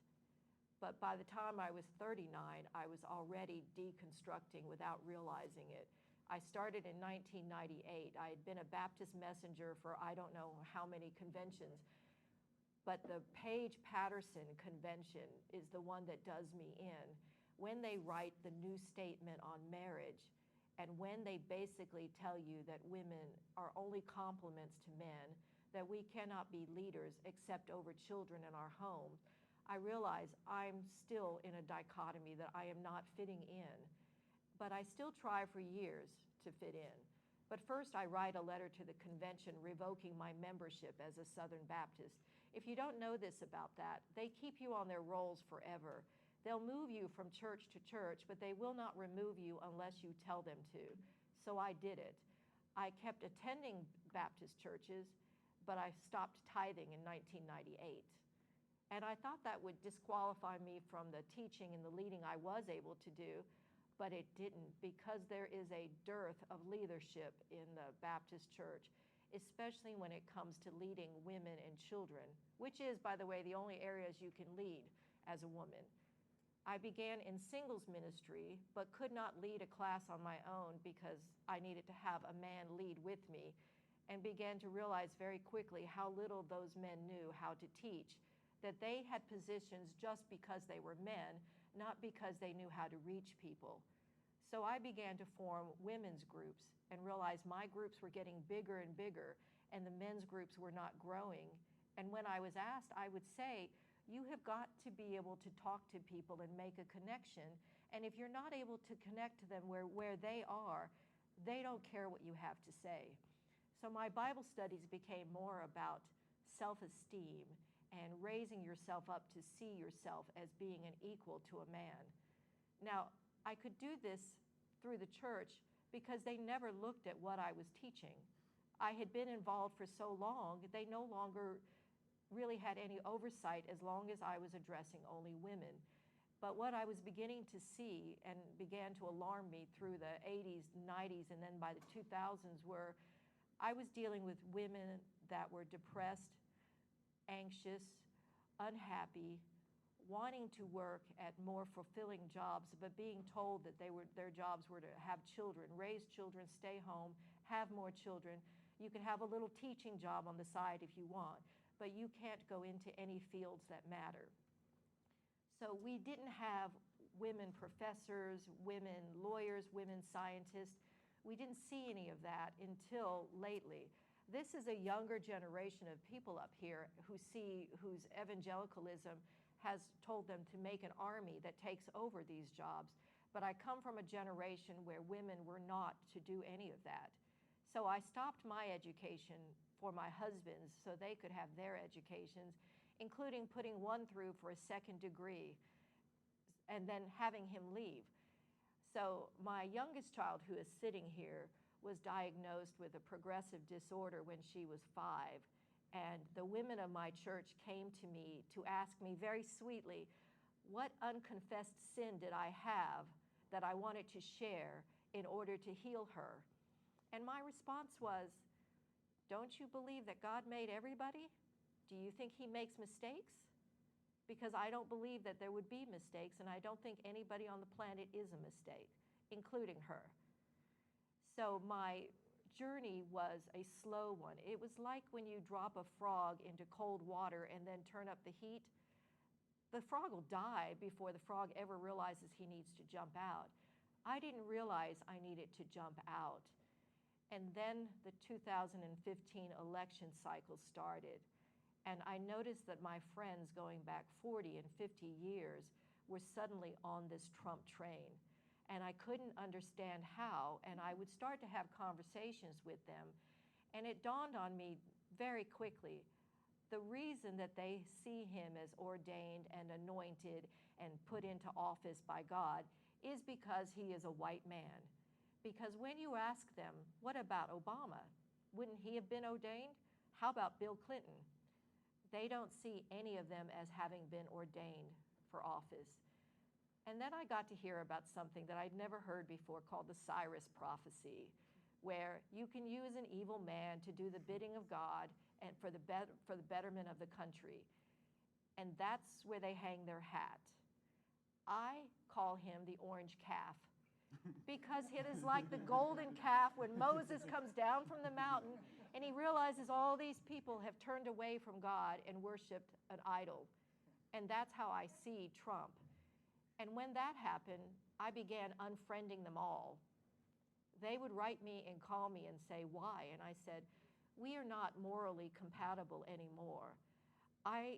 But by the time I was 39, I was already deconstructing without realizing it. I started in 1998. I had been a Baptist messenger for I don't know how many conventions, but the Page-Patterson Convention is the one that does me in. When they write the new statement on marriage, and when they basically tell you that women are only complements to men, that we cannot be leaders except over children in our home, I realize I'm still in a dichotomy that I am not fitting in. But I still try for years to fit in. But first I write a letter to the convention revoking my membership as a Southern Baptist. If you don't know this about that, they keep you on their rolls forever. They'll move you from church to church, but they will not remove you unless you tell them to. So I did it. I kept attending Baptist churches, but I stopped tithing in 1998. And I thought that would disqualify me from the teaching and the leading I was able to do, but it didn't, because there is a dearth of leadership in the Baptist church, especially when it comes to leading women and children, which is, by the way, the only areas you can lead as a woman. I began in singles ministry, but could not lead a class on my own because I needed to have a man lead with me, and began to realize very quickly how little those men knew how to teach, that they had positions just because they were men, not because they knew how to reach people. So I began to form women's groups and realized my groups were getting bigger and bigger, and the men's groups were not growing. And when I was asked, I would say, You have got to be able to talk to people and make a connection. And if you're not able to connect to them where they are, they don't care what you have to say. So my Bible studies became more about self-esteem and raising yourself up to see yourself as being an equal to a man. Now, I could do this through the church because they never looked at what I was teaching. I had been involved for so long, they no longer really had any oversight as long as I was addressing only women. But what I was beginning to see and began to alarm me through the 80s, 90s, and then by the 2000s were I was dealing with women that were depressed, anxious, unhappy, wanting to work at more fulfilling jobs, but being told that their jobs were to have children, raise children, stay home, have more children. You can have a little teaching job on the side if you want, but you can't go into any fields that matter. So we didn't have women professors, women lawyers, women scientists. We didn't see any of that until lately. This is a younger generation of people up here whose evangelicalism has told them to make an army that takes over these jobs. But I come from a generation where women were not to do any of that. So I stopped my education for my husbands so they could have their educations, including putting one through for a second degree and then having him leave. So my youngest child, who is sitting here, was diagnosed with a progressive disorder when she was 5. And the women of my church came to me to ask me very sweetly, what unconfessed sin did I have that I wanted to share in order to heal her? And my response was, don't you believe that God made everybody? Do you think he makes mistakes? Because I don't believe that there would be mistakes, and I don't think anybody on the planet is a mistake, including her. So my journey was a slow one. It was like when you drop a frog into cold water and then turn up the heat. The frog will die before the frog ever realizes he needs to jump out. I didn't realize I needed to jump out. And then the 2015 election cycle started. And I noticed that my friends going back 40 and 50 years were suddenly on this Trump train. And I couldn't understand how, and I would start to have conversations with them. And it dawned on me very quickly, the reason that they see him as ordained and anointed and put into office by God is because he is a white man. Because when you ask them, what about Obama? Wouldn't he have been ordained? How about Bill Clinton? They don't see any of them as having been ordained for office. And then I got to hear about something that I'd never heard before called the Cyrus prophecy, where you can use an evil man to do the bidding of God and for the betterment of the country. And that's where they hang their hat. I call him the orange calf because it is like the golden calf when Moses comes down from the mountain and he realizes all these people have turned away from God and worshiped an idol. And that's how I see Trump. And when that happened, I began unfriending them all. They would write me and call me and say, why? And I said, we are not morally compatible anymore. I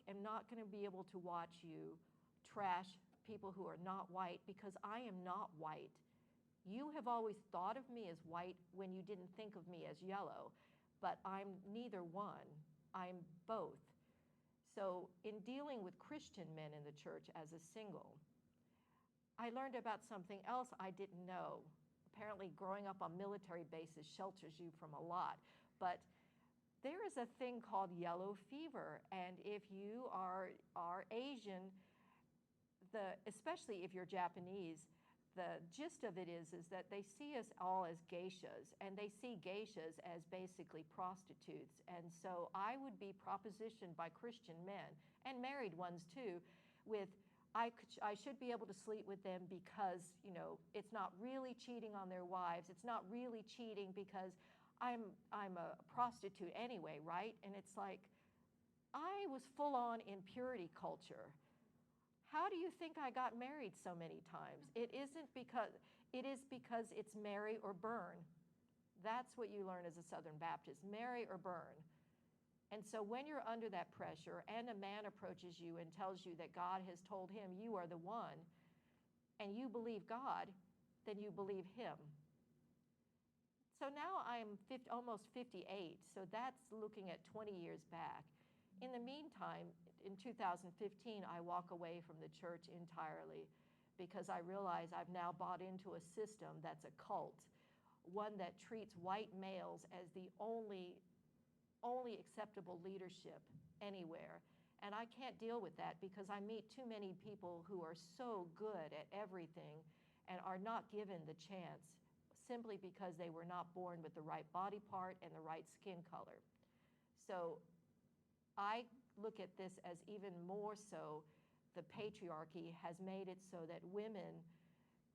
am not going to be able to watch you trash people who are not white because I am not white. You have always thought of me as white when you didn't think of me as yellow, but I'm neither one. I'm both. So in dealing with Christian men in the church as a single, I learned about something else I didn't know. Apparently growing up on military bases shelters you from a lot, but there is a thing called yellow fever, and if you are Asian, especially if you're Japanese, the gist of it is that they see us all as geishas, and they see geishas as basically prostitutes. And so I would be propositioned by Christian men, and married ones too, with I should be able to sleep with them because, it's not really cheating on their wives. It's not really cheating because I'm a prostitute anyway, right? And it's like, I was full on in purity culture. How do you think I got married so many times? It is because it's marry or burn. That's what you learn as a Southern Baptist, marry or burn. And so when you're under that pressure and a man approaches you and tells you that God has told him you are the one, and you believe God, then you believe him. So now I'm almost 58, so that's looking at 20 years back. In the meantime, in 2015, I walk away from the church entirely because I realize I've now bought into a system that's a cult, one that treats white males as the only acceptable leadership anywhere. And I can't deal with that because I meet too many people who are so good at everything and are not given the chance simply because they were not born with the right body part and the right skin color. So I look at this as even more so the patriarchy has made it so that women,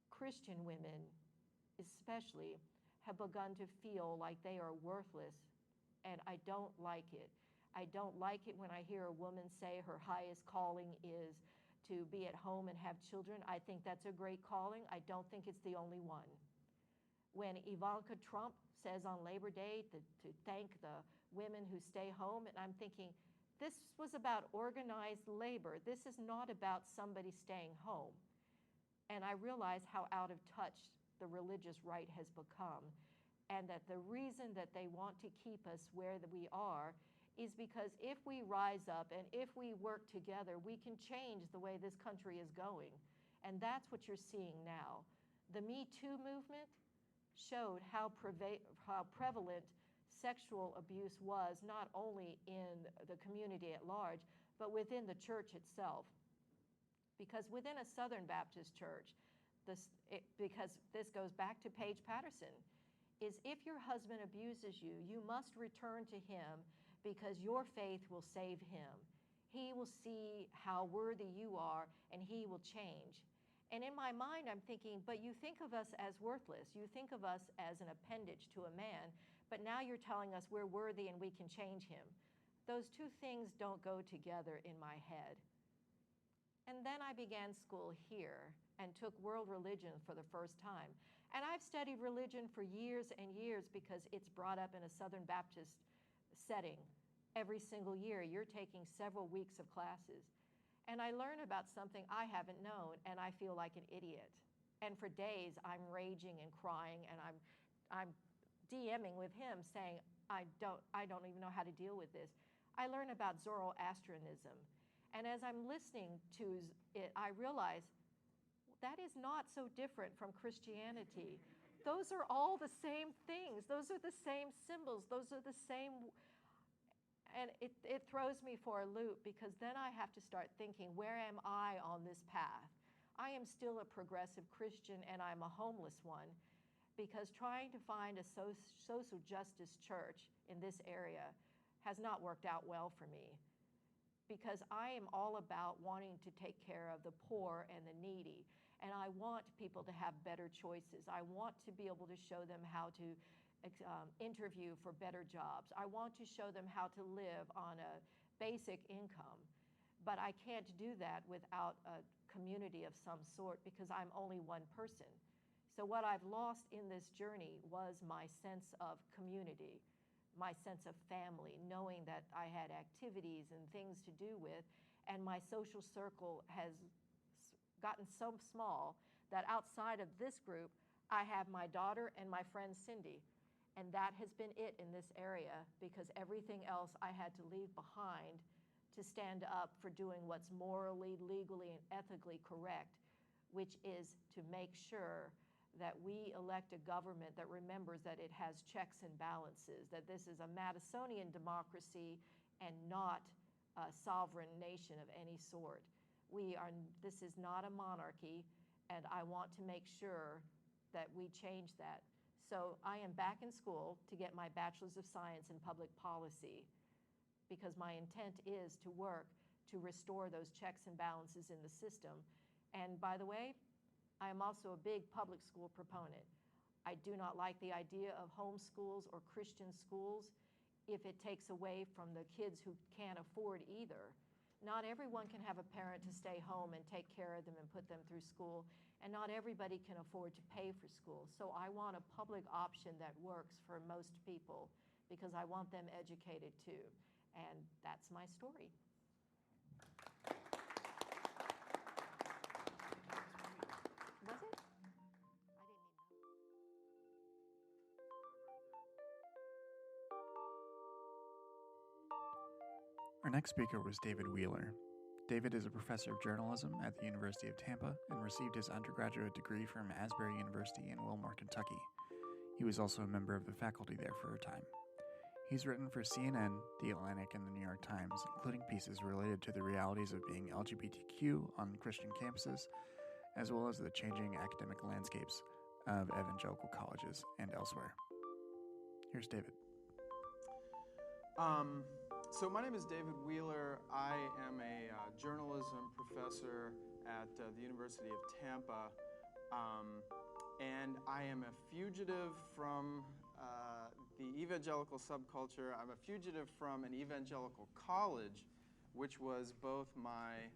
Christian women especially, have begun to feel like they are worthless, and I don't like it. I don't like it when I hear a woman say her highest calling is to be at home and have children. I think that's a great calling. I don't think it's the only one. When Ivanka Trump says on Labor Day to thank the women who stay home, and I'm thinking, this was about organized labor. This is not about somebody staying home. And I realize how out of touch the religious right has become, and that the reason that they want to keep us where we are is because if we rise up and if we work together, we can change the way this country is going. And that's what you're seeing now. The Me Too movement showed how prevalent sexual abuse was, not only in the community at large, but within the church itself. Because within a Southern Baptist church, because this goes back to Paige Patterson, is if your husband abuses you, you must return to him because your faith will save him. He will see how worthy you are and he will change. And in my mind, I'm thinking, but you think of us as worthless. You think of us as an appendage to a man, but now you're telling us we're worthy and we can change him. Those two things don't go together in my head. And then I began school here and took world religion for the first time. And I've studied religion for years and years because it's brought up in a Southern Baptist setting. Every single year, you're taking several weeks of classes. And I learn about something I haven't known, and I feel like an idiot. And for days, I'm raging and crying, and I'm DMing with him saying, I don't even know how to deal with this. I learn about Zoroastrianism. And as I'm listening to it, I realize that is not so different from Christianity. Those are all the same things. Those are the same symbols. Those are the same. And it throws me for a loop because then I have to start thinking, where am I on this path? I am still a progressive Christian and I'm a homeless one because trying to find a social justice church in this area has not worked out well for me because I am all about wanting to take care of the poor and the needy. And I want people to have better choices. I want to be able to show them how to interview for better jobs. I want to show them how to live on a basic income. But I can't do that without a community of some sort because I'm only one person. So what I've lost in this journey was my sense of community, my sense of family, knowing that I had activities and things to do with, and my social circle has gotten so small that outside of this group, I have my daughter and my friend Cindy. And that has been it in this area because everything else I had to leave behind to stand up for doing what's morally, legally, and ethically correct, which is to make sure that we elect a government that remembers that it has checks and balances, that this is a Madisonian democracy and not a sovereign nation of any sort. This is not a monarchy, and I want to make sure that we change that. So I am back in school to get my Bachelor's of Science in Public Policy because my intent is to work to restore those checks and balances in the system. And by the way, I am also a big public school proponent. I do not like the idea of homeschools or Christian schools if it takes away from the kids who can't afford either. Not everyone can have a parent to stay home and take care of them and put them through school, and not everybody can afford to pay for school. So I want a public option that works for most people because I want them educated too. And that's my story. Was it? I didn't even know. Our next speaker was David Wheeler. David is a professor of journalism at the University of Tampa and received his undergraduate degree from Asbury University in Wilmore, Kentucky. He was also a member of the faculty there for a time. He's written for CNN, The Atlantic, and the New York Times, including pieces related to the realities of being LGBTQ on Christian campuses, as well as the changing academic landscapes of evangelical colleges and elsewhere. Here's David. So my name is David Wheeler. I am a journalism professor at the University of Tampa, and I am a fugitive from the evangelical subculture. I'm a fugitive from an evangelical college, which was both my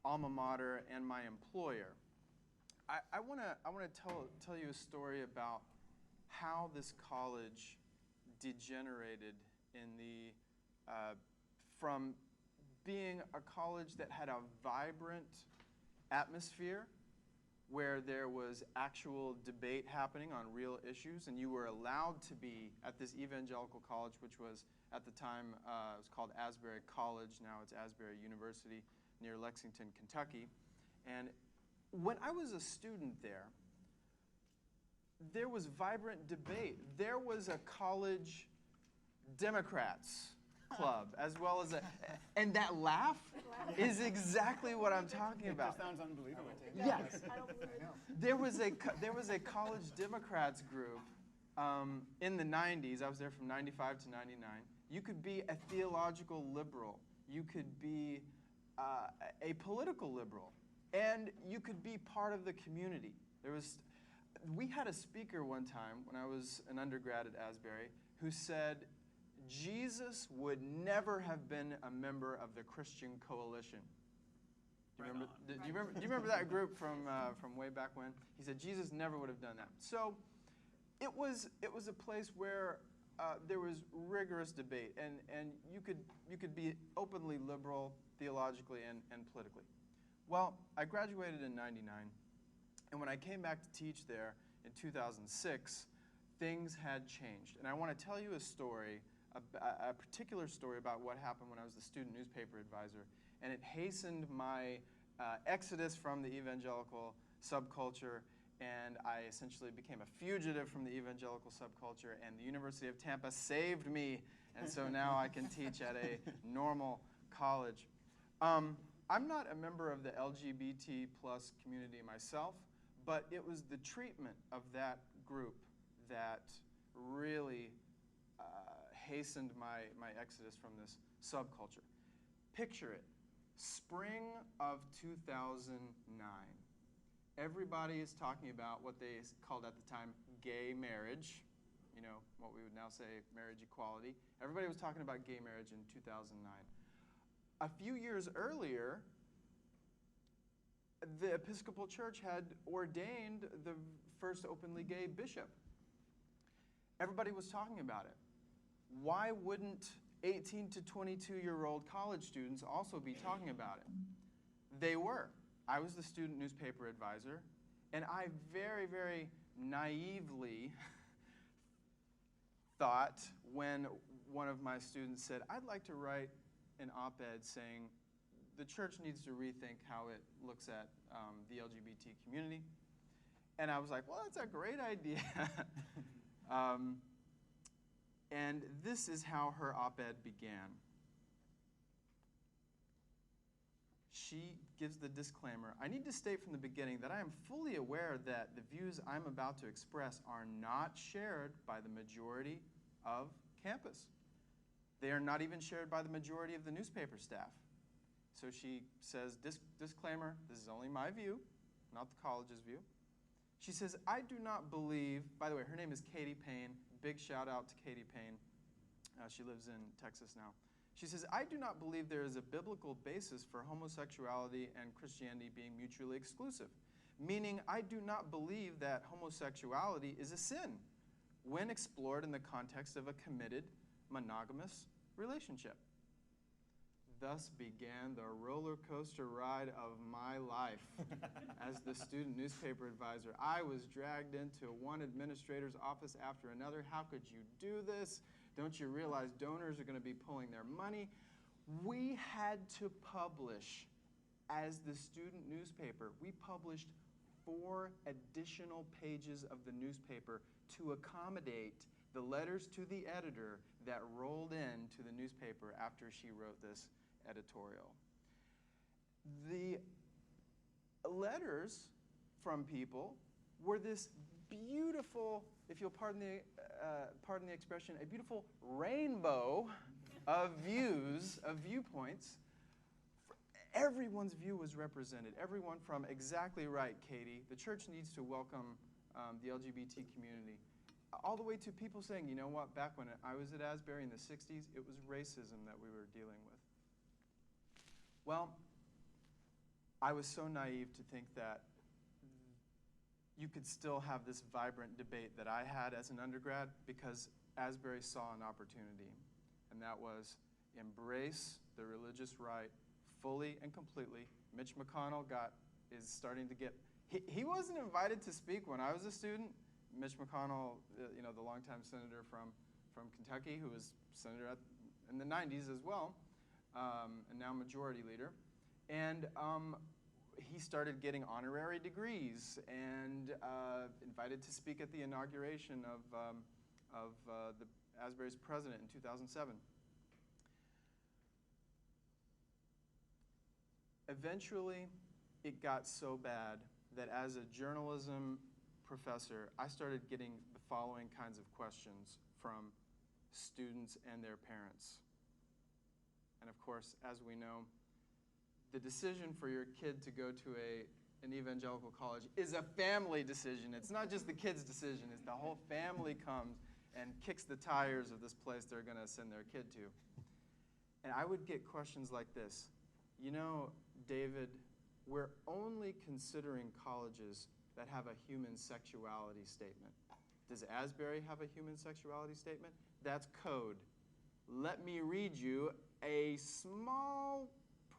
alma mater and my employer. I want to tell you a story about how this college degenerated in the from being a college that had a vibrant atmosphere where there was actual debate happening on real issues, and you were allowed to be at this evangelical college, which was at the time it was called Asbury College. Now it's Asbury University near Lexington, Kentucky. And when I was a student there was vibrant debate. There was a college Democrats club, as well as and that laugh is exactly what I'm talking about. It just sounds unbelievable. Yes. There was a college Democrats group in the 90s. I was there from 95 to 99. You could be a theological liberal. You could be a political liberal. And you could be part of the community. We had a speaker one time when I was an undergrad at Asbury who said, Jesus would never have been a member of the Christian Coalition. Do you remember that group from way back when? He said Jesus never would have done that. So it was a place where there was rigorous debate, and you could be openly liberal theologically and politically. Well, I graduated in '99, and when I came back to teach there in 2006, things had changed. And I want to tell you a story, a particular story about what happened when I was the student newspaper advisor, and it hastened my exodus from the evangelical subculture, and I essentially became a fugitive from the evangelical subculture, and the University of Tampa saved me, and so now I can teach at a normal college. I'm not a member of the LGBT plus community myself, but it was the treatment of that group that really hastened my exodus from this subculture. Picture it, spring of 2009. Everybody is talking about what they called at the time gay marriage, you know, what we would now say marriage equality. Everybody was talking about gay marriage in 2009. A few years earlier, the Episcopal Church had ordained the first openly gay bishop. Everybody was talking about it. Why wouldn't 18 to 22-year-old college students also be talking about it? They were. I was the student newspaper advisor, and I very, very naively thought when one of my students said, I'd like to write an op-ed saying the church needs to rethink how it looks at the LGBT community. And I was like, well, that's a great idea. And this is how her op-ed began. She gives the disclaimer, I need to state from the beginning that I am fully aware that the views I'm about to express are not shared by the majority of campus. They are not even shared by the majority of the newspaper staff. So she says, disclaimer, this is only my view, not the college's view. She says, I do not believe, by the way, her name is Katie Payne. Big shout out to Katie Payne. She lives in Texas now. She says, I do not believe there is a biblical basis for homosexuality and Christianity being mutually exclusive. Meaning, I do not believe that homosexuality is a sin when explored in the context of a committed, monogamous relationship. Thus began the roller coaster ride of my life as the student newspaper advisor. I was dragged into one administrator's office after another. How could you do this? Don't you realize donors are going to be pulling their money? We had to publish, as the student newspaper, we published 4 additional pages of the newspaper to accommodate the letters to the editor that rolled in to the newspaper after she wrote this editorial. The letters from people were this beautiful, if you'll pardon the expression, a beautiful rainbow of views, of viewpoints. Everyone's view was represented. Everyone from exactly right, Katie. The church needs to welcome the LGBT community. All the way to people saying, you know what, back when I was at Asbury in the 60s, it was racism that we were dealing with. Well, I was so naive to think that you could still have this vibrant debate that I had as an undergrad, because Asbury saw an opportunity, and that was embrace the religious right fully and completely. Mitch McConnell is starting to get, he wasn't invited to speak when I was a student. Mitch McConnell, the longtime senator from Kentucky, who was senator in the 90s as well, and now majority leader. And he started getting honorary degrees and invited to speak at the inauguration of the Asbury's president in 2007. Eventually, it got so bad that as a journalism professor, I started getting the following kinds of questions from students and their parents. And of course, as we know, the decision for your kid to go to an evangelical college is a family decision. It's not just the kid's decision. It's the whole family comes and kicks the tires of this place they're going to send their kid to. And I would get questions like this. You know, David, we're only considering colleges that have a human sexuality statement. Does Asbury have a human sexuality statement? That's code. Let me read you a small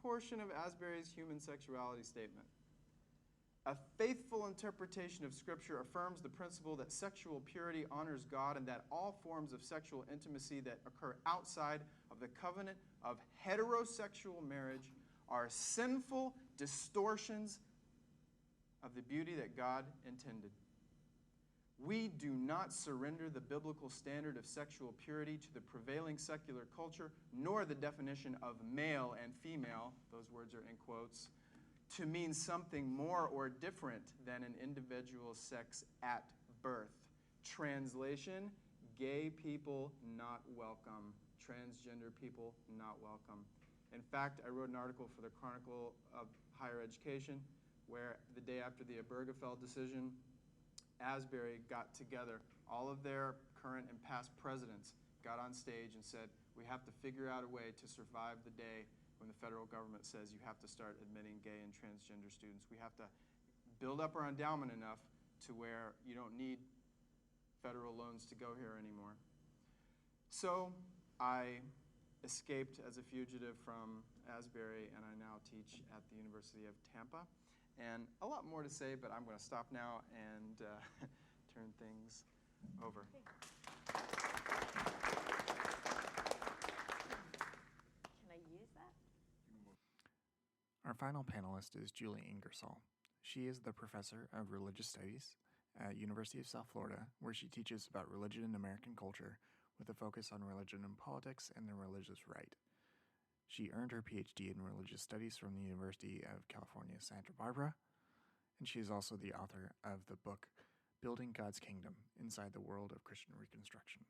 portion of Asbury's human sexuality statement. A faithful interpretation of Scripture affirms the principle that sexual purity honors God and that all forms of sexual intimacy that occur outside of the covenant of heterosexual marriage are sinful distortions of the beauty that God intended. We do not surrender the biblical standard of sexual purity to the prevailing secular culture, nor the definition of male and female, those words are in quotes, to mean something more or different than an individual's sex at birth. Translation, gay people not welcome. Transgender people not welcome. In fact, I wrote an article for the Chronicle of Higher Education where the day after the Obergefell decision, Asbury got together. All of their current and past presidents got on stage and said, we have to figure out a way to survive the day when the federal government says you have to start admitting gay and transgender students. We have to build up our endowment enough to where you don't need federal loans to go here anymore. So I escaped as a fugitive from Asbury, and I now teach at the University of Tampa. And a lot more to say, but I'm going to stop now and turn things over. Can I use that? Our final panelist is Julie Ingersoll. She is the professor of religious studies at University of South Florida, where she teaches about religion and American culture with a focus on religion and politics and the religious right. She earned her PhD in religious studies from the University of California, Santa Barbara, and she is also the author of the book Building God's Kingdom Inside the World of Christian Reconstruction.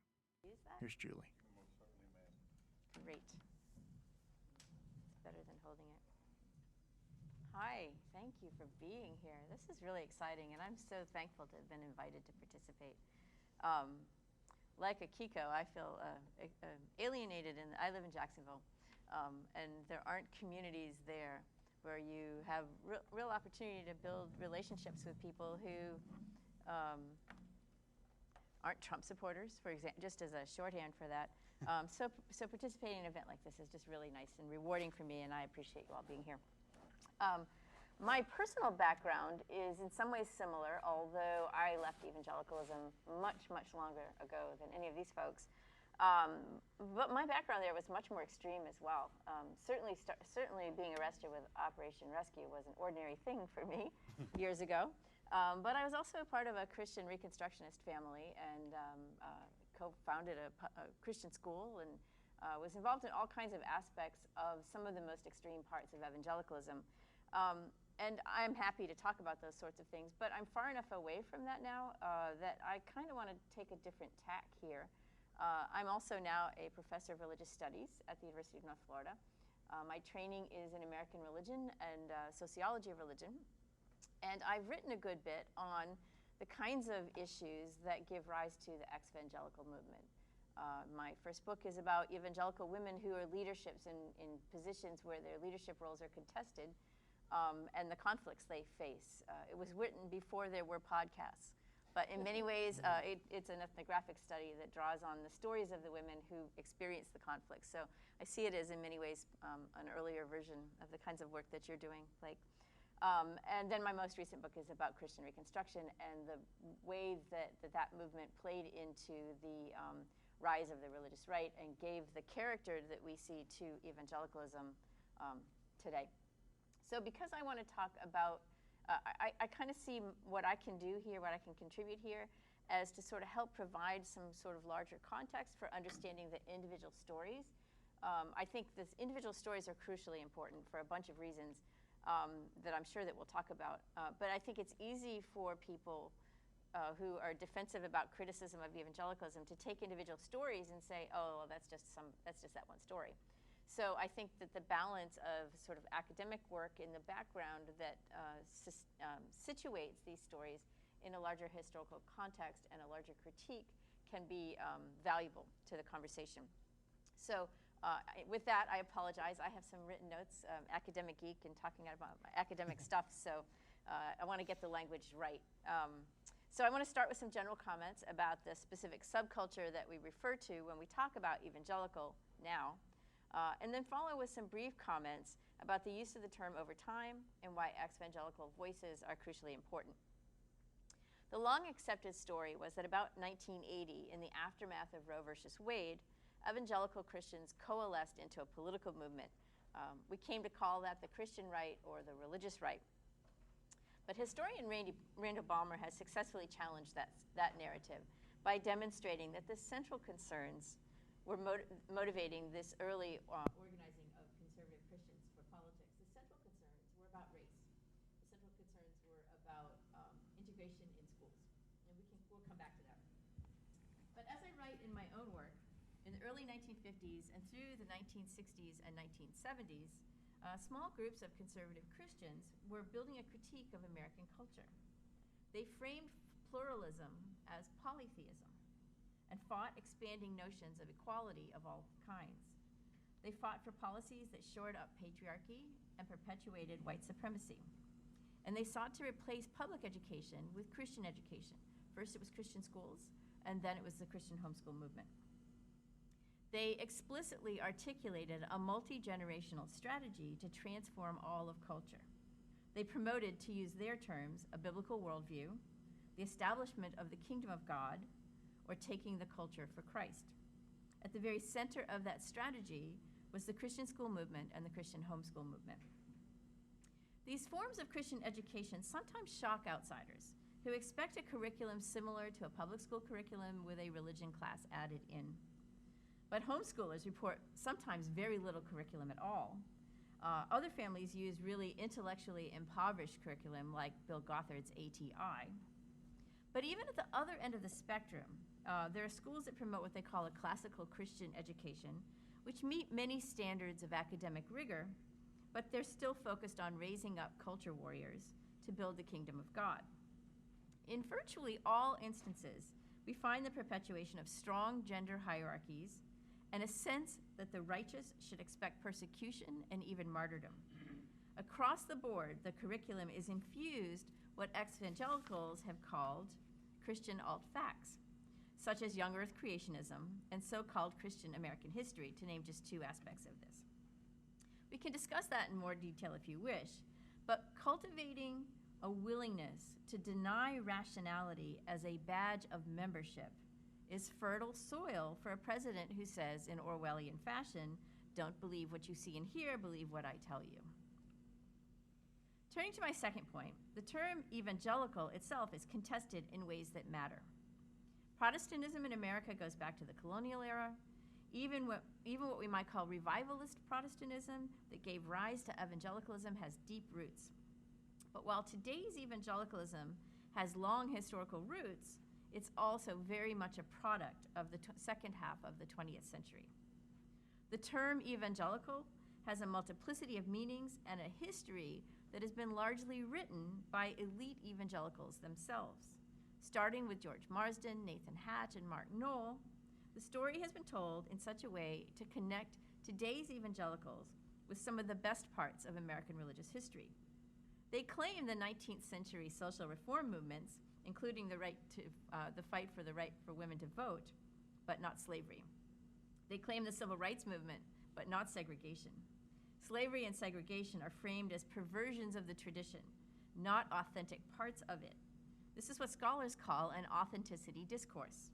Use that? Here's Julie. Great. Better than holding it. Hi, thank you for being here. This is really exciting, and I'm so thankful to have been invited to participate. Like Akiko, I feel alienated. I live in Jacksonville, and there aren't communities there where you have real opportunity to build relationships with people who aren't Trump supporters, for example, just as a shorthand for that, So participating in an event like this is just really nice and rewarding for me, and I appreciate you all being here. My personal background is in some ways similar, although I left evangelicalism much, much longer ago than any of these folks. But my background there was much more extreme as well. Certainly being arrested with Operation Rescue was an ordinary thing for me years ago. But I was also part of a Christian Reconstructionist family and co-founded a Christian school and was involved in all kinds of aspects of some of the most extreme parts of evangelicalism. And I'm happy to talk about those sorts of things, but I'm far enough away from that now that I kind of want to take a different tack here. I'm also now a professor of religious studies at the University of North Florida. My training is in American religion and sociology of religion. And I've written a good bit on the kinds of issues that give rise to the ex-evangelical movement. My first book is about evangelical women who are leaderships in positions where their leadership roles are contested and the conflicts they face. It was written before there were podcasts. But in many ways, it's an ethnographic study that draws on the stories of the women who experienced the conflict. So I see it as, in many ways, an earlier version of the kinds of work that you're doing, Blake. And then my most recent book is about Christian Reconstruction and the way that movement played into the rise of the religious right and gave the character that we see to evangelicalism today. So because I want to talk about I kind of see what I can do here, what I can contribute here, as to sort of help provide some sort of larger context for understanding the individual stories. I think these individual stories are crucially important for a bunch of reasons that I'm sure that we'll talk about. But I think it's easy for people who are defensive about criticism of evangelicalism to take individual stories and say, oh, well, that's just that one story. So I think that the balance of sort of academic work in the background that situates these stories in a larger historical context and a larger critique can be valuable to the conversation. So with that, I apologize. I have some written notes, academic geek and talking about my academic stuff, so I want to get the language right. So I want to start with some general comments about the specific subculture that we refer to when we talk about evangelical now. And then follow with some brief comments about the use of the term over time and why ex-evangelical voices are crucially important. The long-accepted story was that about 1980, in the aftermath of Roe versus Wade, evangelical Christians coalesced into a political movement. We came to call that the Christian right or the religious right. But historian Randall Ballmer has successfully challenged that narrative by demonstrating that the central concerns were motivating this early organizing of conservative Christians for politics. The central concerns were about race. The central concerns were about integration in schools. And we'll come back to that. But as I write in my own work, in the early 1950s and through the 1960s and 1970s, small groups of conservative Christians were building a critique of American culture. They framed pluralism as polytheism and fought expanding notions of equality of all kinds. They fought for policies that shored up patriarchy and perpetuated white supremacy. And they sought to replace public education with Christian education. First it was Christian schools, and then it was the Christian homeschool movement. They explicitly articulated a multi-generational strategy to transform all of culture. They promoted, to use their terms, a biblical worldview, the establishment of the kingdom of God, or taking the culture for Christ. At the very center of that strategy was the Christian school movement and the Christian homeschool movement. These forms of Christian education sometimes shock outsiders who expect a curriculum similar to a public school curriculum with a religion class added in. But homeschoolers report sometimes very little curriculum at all. Other families use really intellectually impoverished curriculum like Bill Gothard's ATI. But even at the other end of the spectrum, there are schools that promote what they call a classical Christian education, which meet many standards of academic rigor, but they're still focused on raising up culture warriors to build the kingdom of God. In virtually all instances, we find the perpetuation of strong gender hierarchies and a sense that the righteous should expect persecution and even martyrdom. Across the board, the curriculum is infused what ex-evangelicals have called Christian alt-facts. such as young earth creationism and so-called Christian American history, to name just two aspects of this. We can discuss that in more detail if you wish, but cultivating a willingness to deny rationality as a badge of membership is fertile soil for a president who says in Orwellian fashion, "Don't believe what you see and hear, believe what I tell you." Turning to my second point, the term evangelical itself is contested in ways that matter. Protestantism in America goes back to the colonial era. Even what we might call revivalist Protestantism that gave rise to evangelicalism has deep roots. But while today's evangelicalism has long historical roots, it's also very much a product of the second half of the 20th century. The term evangelical has a multiplicity of meanings and a history that has been largely written by elite evangelicals themselves. Starting with George Marsden, Nathan Hatch, and Mark Knoll, the story has been told in such a way to connect today's evangelicals with some of the best parts of American religious history. They claim the 19th century social reform movements, including the fight for the right for women to vote, but not slavery. They claim the civil rights movement, but not segregation. Slavery and segregation are framed as perversions of the tradition, not authentic parts of it. This is what scholars call an authenticity discourse.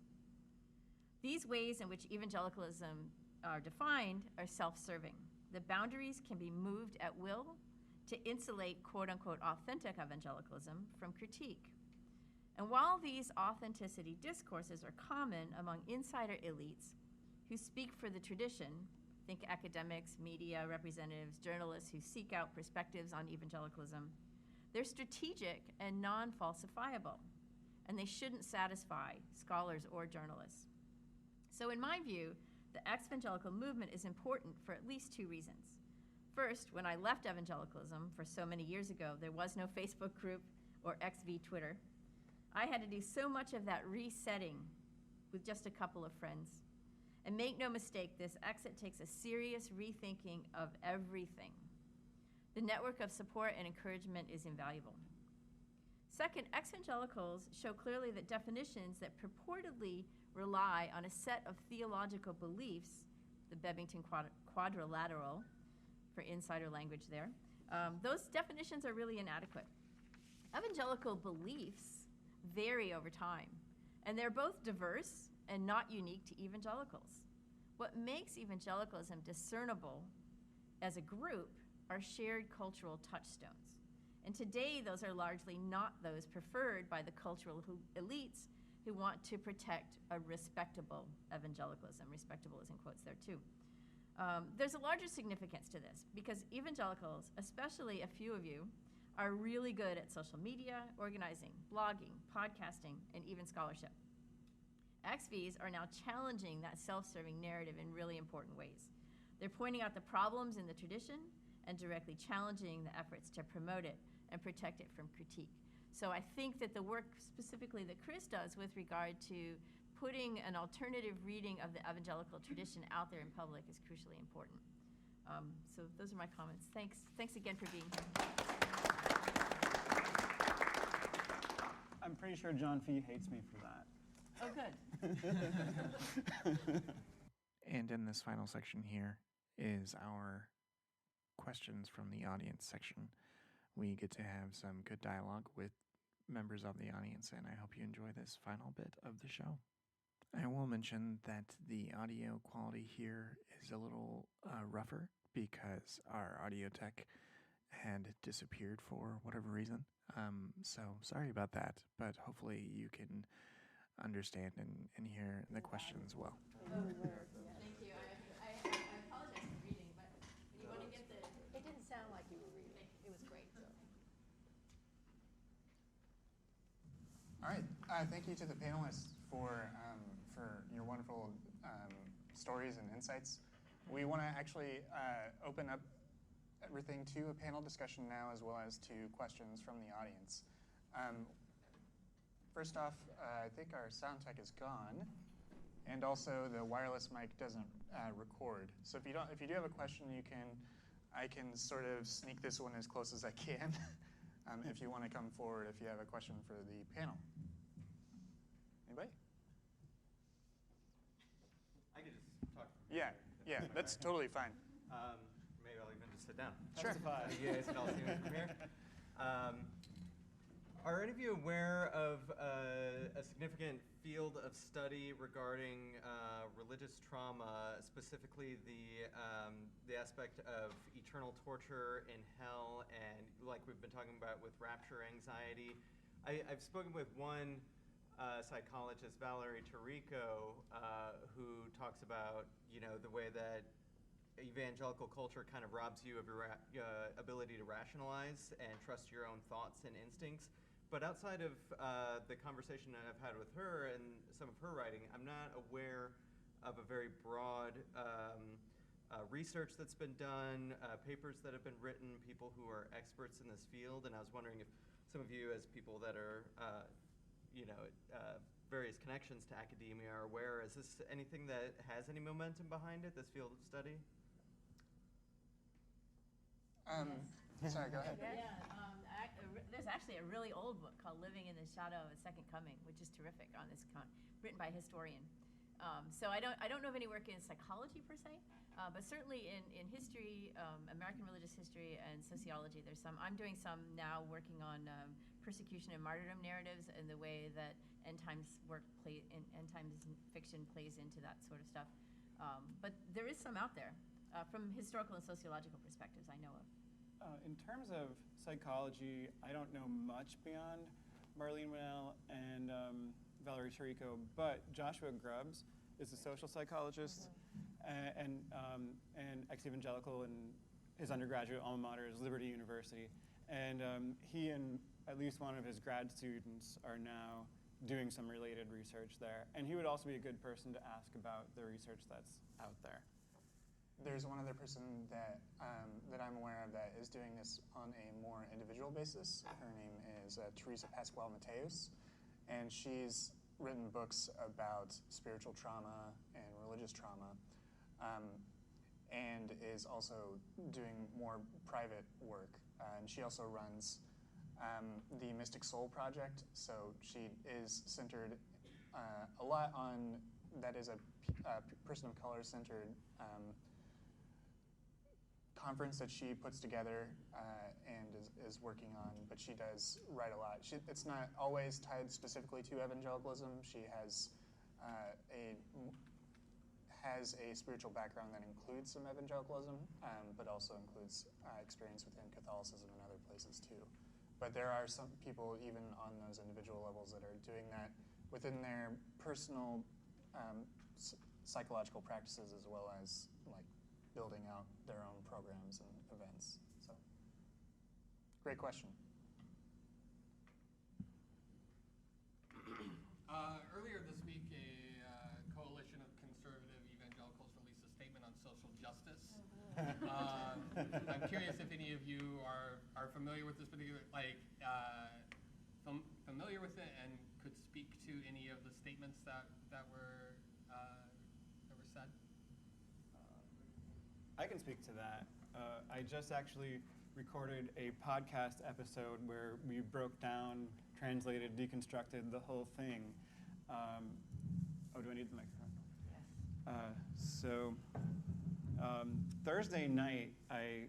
These ways in which evangelicalism are defined are self-serving. The boundaries can be moved at will to insulate quote-unquote authentic evangelicalism from critique. And while these authenticity discourses are common among insider elites who speak for the tradition, think academics, media representatives, journalists who seek out perspectives on evangelicalism, they're strategic and non-falsifiable, and they shouldn't satisfy scholars or journalists. So in my view, the evangelical movement is important for at least two reasons. First, when I left evangelicalism for so many years ago, there was no Facebook group or XV Twitter. I had to do so much of that resetting with just a couple of friends. And make no mistake, this exit takes a serious rethinking of everything. The network of support and encouragement is invaluable. Second, evangelicals show clearly that definitions that purportedly rely on a set of theological beliefs, the Bebington quadrilateral, for insider language there, those definitions are really inadequate. Evangelical beliefs vary over time, and they're both diverse and not unique to evangelicals. What makes evangelicalism discernible as a group are shared cultural touchstones. And today, those are largely not those preferred by the cultural elites who want to protect a respectable evangelicalism. Respectable is in quotes there too. There's a larger significance to this because evangelicals, especially a few of you, are really good at social media, organizing, blogging, podcasting, and even scholarship. XVs are now challenging that self-serving narrative in really important ways. They're pointing out the problems in the tradition and directly challenging the efforts to promote it and protect it from critique. So I think that the work specifically that Chris does with regard to putting an alternative reading of the evangelical tradition out there in public is crucially important. So those are my comments. Thanks again for being here. I'm pretty sure John Fee hates me for that. Oh, good. And in this final section here is our questions from the audience section. We get to have some good dialogue with members of the audience, and I hope you enjoy this final bit of the show. I will mention that the audio quality here is a little rougher because our audio tech had disappeared for whatever reason. So sorry about that, but hopefully you can understand and hear the questions well. Thank you. I apologize for reading, but you want to get the... It didn't sound like you were reading. It was great. All right. Thank you to the panelists for your wonderful stories and insights. We want to actually open up everything to a panel discussion now, as well as to questions from the audience. First off, I think our sound tech is gone, and also the wireless mic doesn't record. So if you do have a question, I can sort of sneak this one as close as I can. If you want to come forward, if you have a question for the panel. Anybody? Yeah, that's totally fine. Maybe I'll even just sit down. Sure. You guys can all see me from here. Are any of you aware of a significant field of study regarding religious trauma, specifically the aspect of eternal torture in hell, and like we've been talking about with rapture anxiety? I've spoken with one psychologist, Valerie Tarico, who talks about the way that evangelical culture kind of robs you of your ability to rationalize and trust your own thoughts and instincts. But outside of the conversation that I've had with her and some of her writing, I'm not aware of a very broad research that's been done, papers that have been written, people who are experts in this field. And I was wondering if some of you, as people that are, various connections to academia, are aware. Is this anything that has any momentum behind it, this field of study? Sorry, go ahead. Yeah, there's actually a really old book called Living in the Shadow of a Second Coming, which is terrific on this written by a historian. So I don't know of any work in psychology per se, but certainly in history, American religious history and sociology, there's some. I'm doing some now working on persecution and martyrdom narratives and the way that end times fiction plays into that sort of stuff. But there is some out there from historical and sociological perspectives I know of. In terms of psychology, I don't know much beyond Marlene Winnell and Valerie Tarico, but Joshua Grubbs is a social psychologist and ex-evangelical, and his undergraduate alma mater is Liberty University. And he and at least one of his grad students are now doing some related research there. And he would also be a good person to ask about the research that's out there. There's one other person that I'm aware of that is doing this on a more individual basis. Her name is Teresa Pascual Mateos, and she's written books about spiritual trauma and religious trauma, and is also doing more private work. And she also runs the Mystic Soul Project, so she is centered a lot on, that is a person of color centered conference that she puts together and is working on, but she does write a lot. It's not always tied specifically to evangelicalism. She has a spiritual background that includes some evangelicalism, but also includes experience within Catholicism and other places too. But there are some people, even on those individual levels, that are doing that within their personal psychological practices, as well as like building out their own programs and events. So, great question. Earlier this week, a coalition of conservative evangelicals released a statement on social justice. I'm curious if any of you are familiar with this particular, familiar with it, and could speak to any of the statements that were said. I can speak to that. I just actually recorded a podcast episode where we broke down, translated, deconstructed the whole thing. Do I need the microphone? Yes. Thursday night, I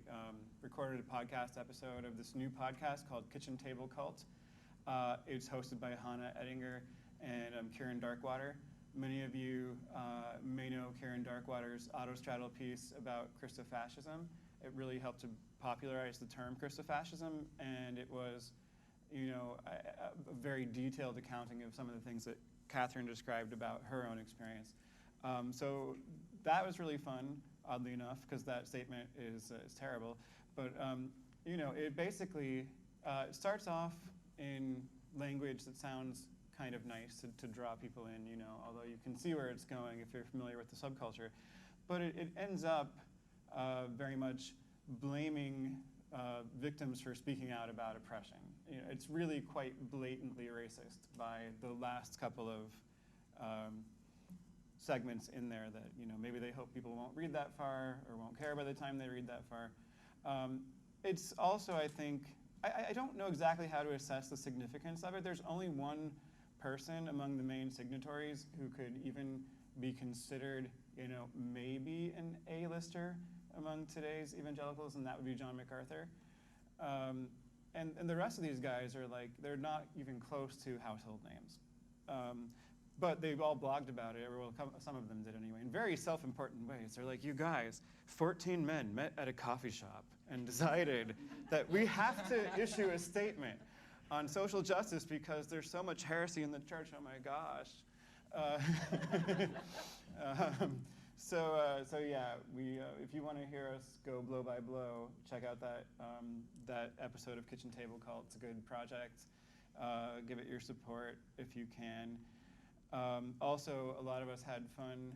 recorded a podcast episode of this new podcast called Kitchen Table Cult. It's hosted by Hannah Ettinger and Kieran Darkwater. Many of you may know Kieran Darkwater's autostraddle piece about Christofascism. It really helped to popularize the term Christofascism, and it was, a very detailed accounting of some of the things that Catherine described about her own experience. So that was really fun, oddly enough, because that statement is terrible. But it basically starts off in language that sounds kind of nice to draw people in, although you can see where it's going if you're familiar with the subculture. But it ends up very much blaming victims for speaking out about oppression. It's really quite blatantly racist by the last couple of segments in there that, maybe they hope people won't read that far or won't care by the time they read that far. It's also, I think, I don't know exactly how to assess the significance of it. There's only one person among the main signatories who could even be considered, maybe an A-lister among today's evangelicals, and that would be John MacArthur. And the rest of these guys are like, they're not even close to household names. But they've all blogged about it, or well, some of them did anyway, in very self-important ways. They're like, you guys, 14 men met at a coffee shop and decided that we have to issue a statement on social justice because there's so much heresy in the church, oh my gosh. So yeah, if you want to hear us go blow by blow, check out that episode of Kitchen Table called It's a Good Project. Give it your support if you can. Also, a lot of us had fun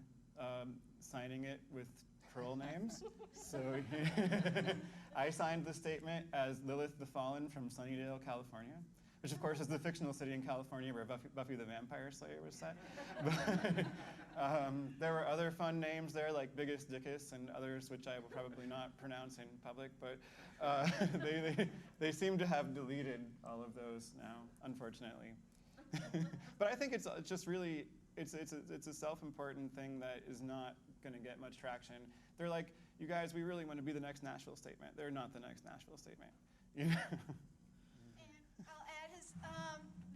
signing it with troll names. So I signed the statement as Lilith the Fallen from Sunnydale, California, which of course is the fictional city in California where Buffy the Vampire Slayer was set. But, there were other fun names there, like Biggest Dickus and others, which I will probably not pronounce in public, but they seem to have deleted all of those now, unfortunately. But I think it's just really, it's a self-important thing that is not going to get much traction. They're like, you guys, we really want to be the next Nashville statement. They're not the next Nashville statement. And I'll add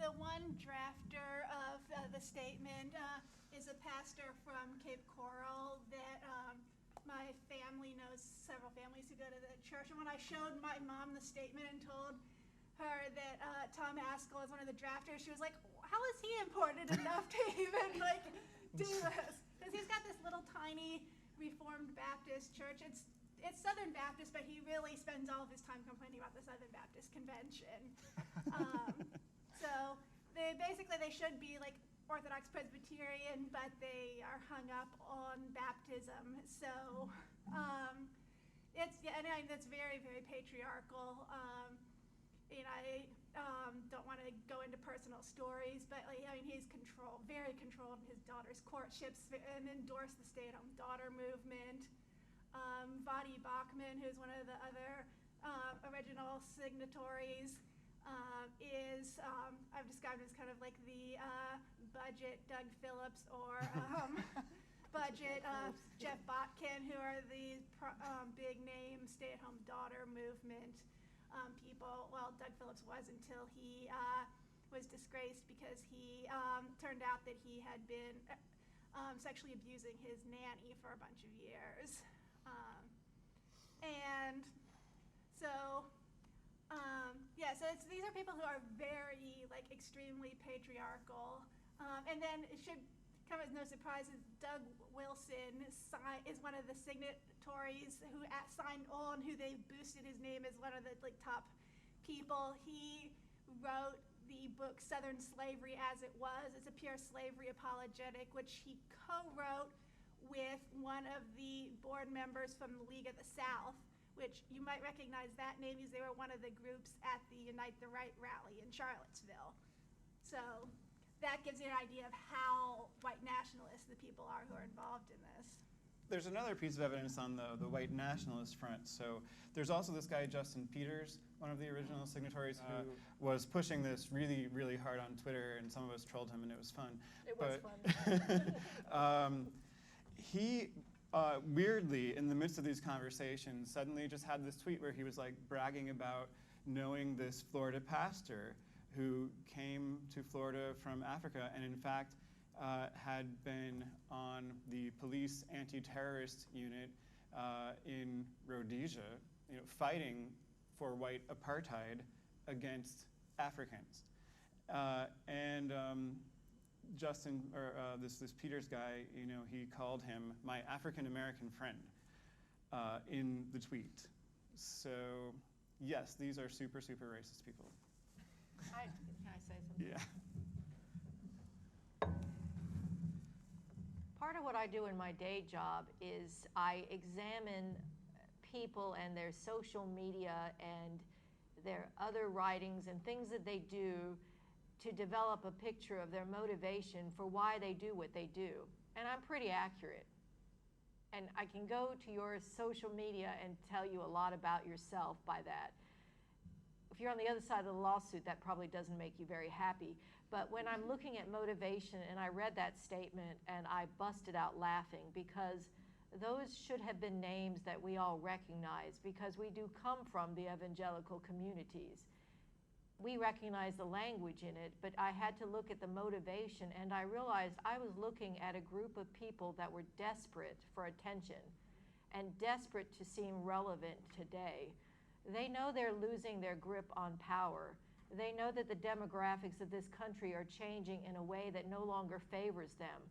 the one drafter of the statement is a pastor from Cape Coral that my family knows several families who go to the church. And when I showed my mom the statement and told her that Tom Askell is one of the drafters, she was like, how is he important enough to even do this? Because he's got this little tiny Reformed Baptist church. It's Southern Baptist, but he really spends all of his time complaining about the Southern Baptist Convention. So they should be like Orthodox Presbyterian, but they are hung up on baptism. So it's very, very patriarchal. I don't want to go into personal stories, but he's very controlled his daughter's courtships and endorsed the stay-at-home daughter movement. Vadi Bachman, who's one of the other original signatories, is I've described as kind of like the budget Doug Phillips or budget Jeff Botkin, who are the big name stay-at-home daughter movement people. Well, Doug Phillips was until he was disgraced because he turned out that he had been sexually abusing his nanny for a bunch of years. So these are people who are very extremely patriarchal. And then it should come as no surprise that Doug Wilson is one of the signatories who signed on, who they boosted his name as one of the top people. He wrote the book Southern Slavery as It Was. It's a pure slavery apologetic, which he co-wrote with one of the board members from the League of the South, which you might recognize that name because they were one of the groups at the Unite the Right rally in Charlottesville. So that gives you an idea of how white nationalist the people are who are involved in this. There's another piece of evidence on the white nationalist front. So there's also this guy, Justin Peters, one of the original signatories, who was pushing this really, really hard on Twitter, and some of us trolled him, and it was fun. It was fun. He, weirdly, in the midst of these conversations, suddenly just had this tweet where he was bragging about knowing this Florida pastor who came to Florida from Africa and in fact had been on the police anti-terrorist unit in Rhodesia, fighting for white apartheid against Africans. Justin, or this Peters guy, he called him my African-American friend in the tweet. So yes, these are super, super racist people. Can I say something? Yeah. Part of what I do in my day job is I examine people and their social media and their other writings and things that they do to develop a picture of their motivation for why they do what they do. And I'm pretty accurate. And I can go to your social media and tell you a lot about yourself by that. if you're on the other side of the lawsuit, that probably doesn't make you very happy. But when I'm looking at motivation, and I read that statement and I busted out laughing, because those should have been names that we all recognize, because we do come from the evangelical communities. We recognize the language in it, but I had to look at the motivation, and I realized I was looking at a group of people that were desperate for attention and desperate to seem relevant today. They know they're losing their grip on power. They know that the demographics of this country are changing in a way that no longer favors them.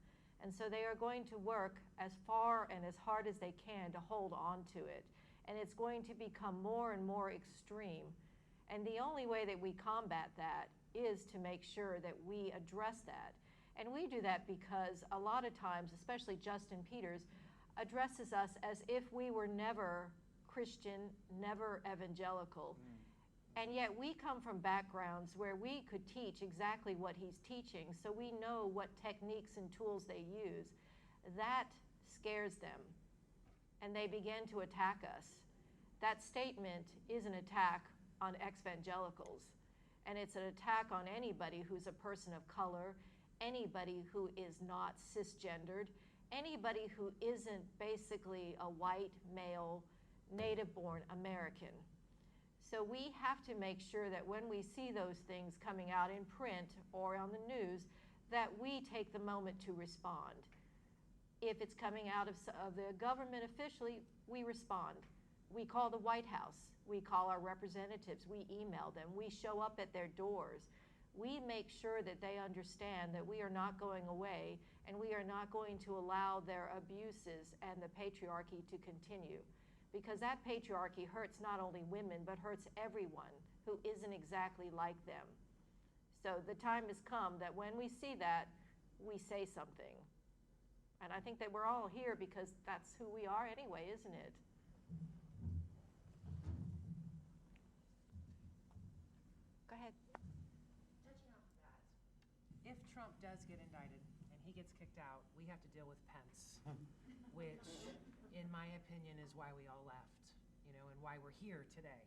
And so they are going to work as far and as hard as they can to hold on to it. And it's going to become more and more extreme. And the only way that we combat that is to make sure that we address that. And we do that because a lot of times, especially Justin Peters, addresses us as if we were never Christian, never evangelical. And yet we come from backgrounds where we could teach exactly what he's teaching, so we know what techniques and tools they use. That scares them, and they begin to attack us. That statement is an attack on ex-evangelicals, and it's an attack on anybody who's a person of color, anybody who is not cisgendered, anybody who isn't basically a white, male, native-born American. So we have to make sure that when we see those things coming out in print or on the news, that we take the moment to respond. If it's coming out of the government officially, we respond. We call the White House. We call our representatives. We email them. We show up at their doors. We make sure that they understand that we are not going away, and we are not going to allow their abuses and the patriarchy to continue. Because that patriarchy hurts not only women, but hurts everyone who isn't exactly like them. So the time has come that when we see that, we say something. And I think that we're all here because that's who we are anyway, isn't it? Go ahead. Touching off of that, if Trump does get indicted and he gets kicked out, we have to deal with Pence, which, in my opinion, is why we all left, and why we're here today.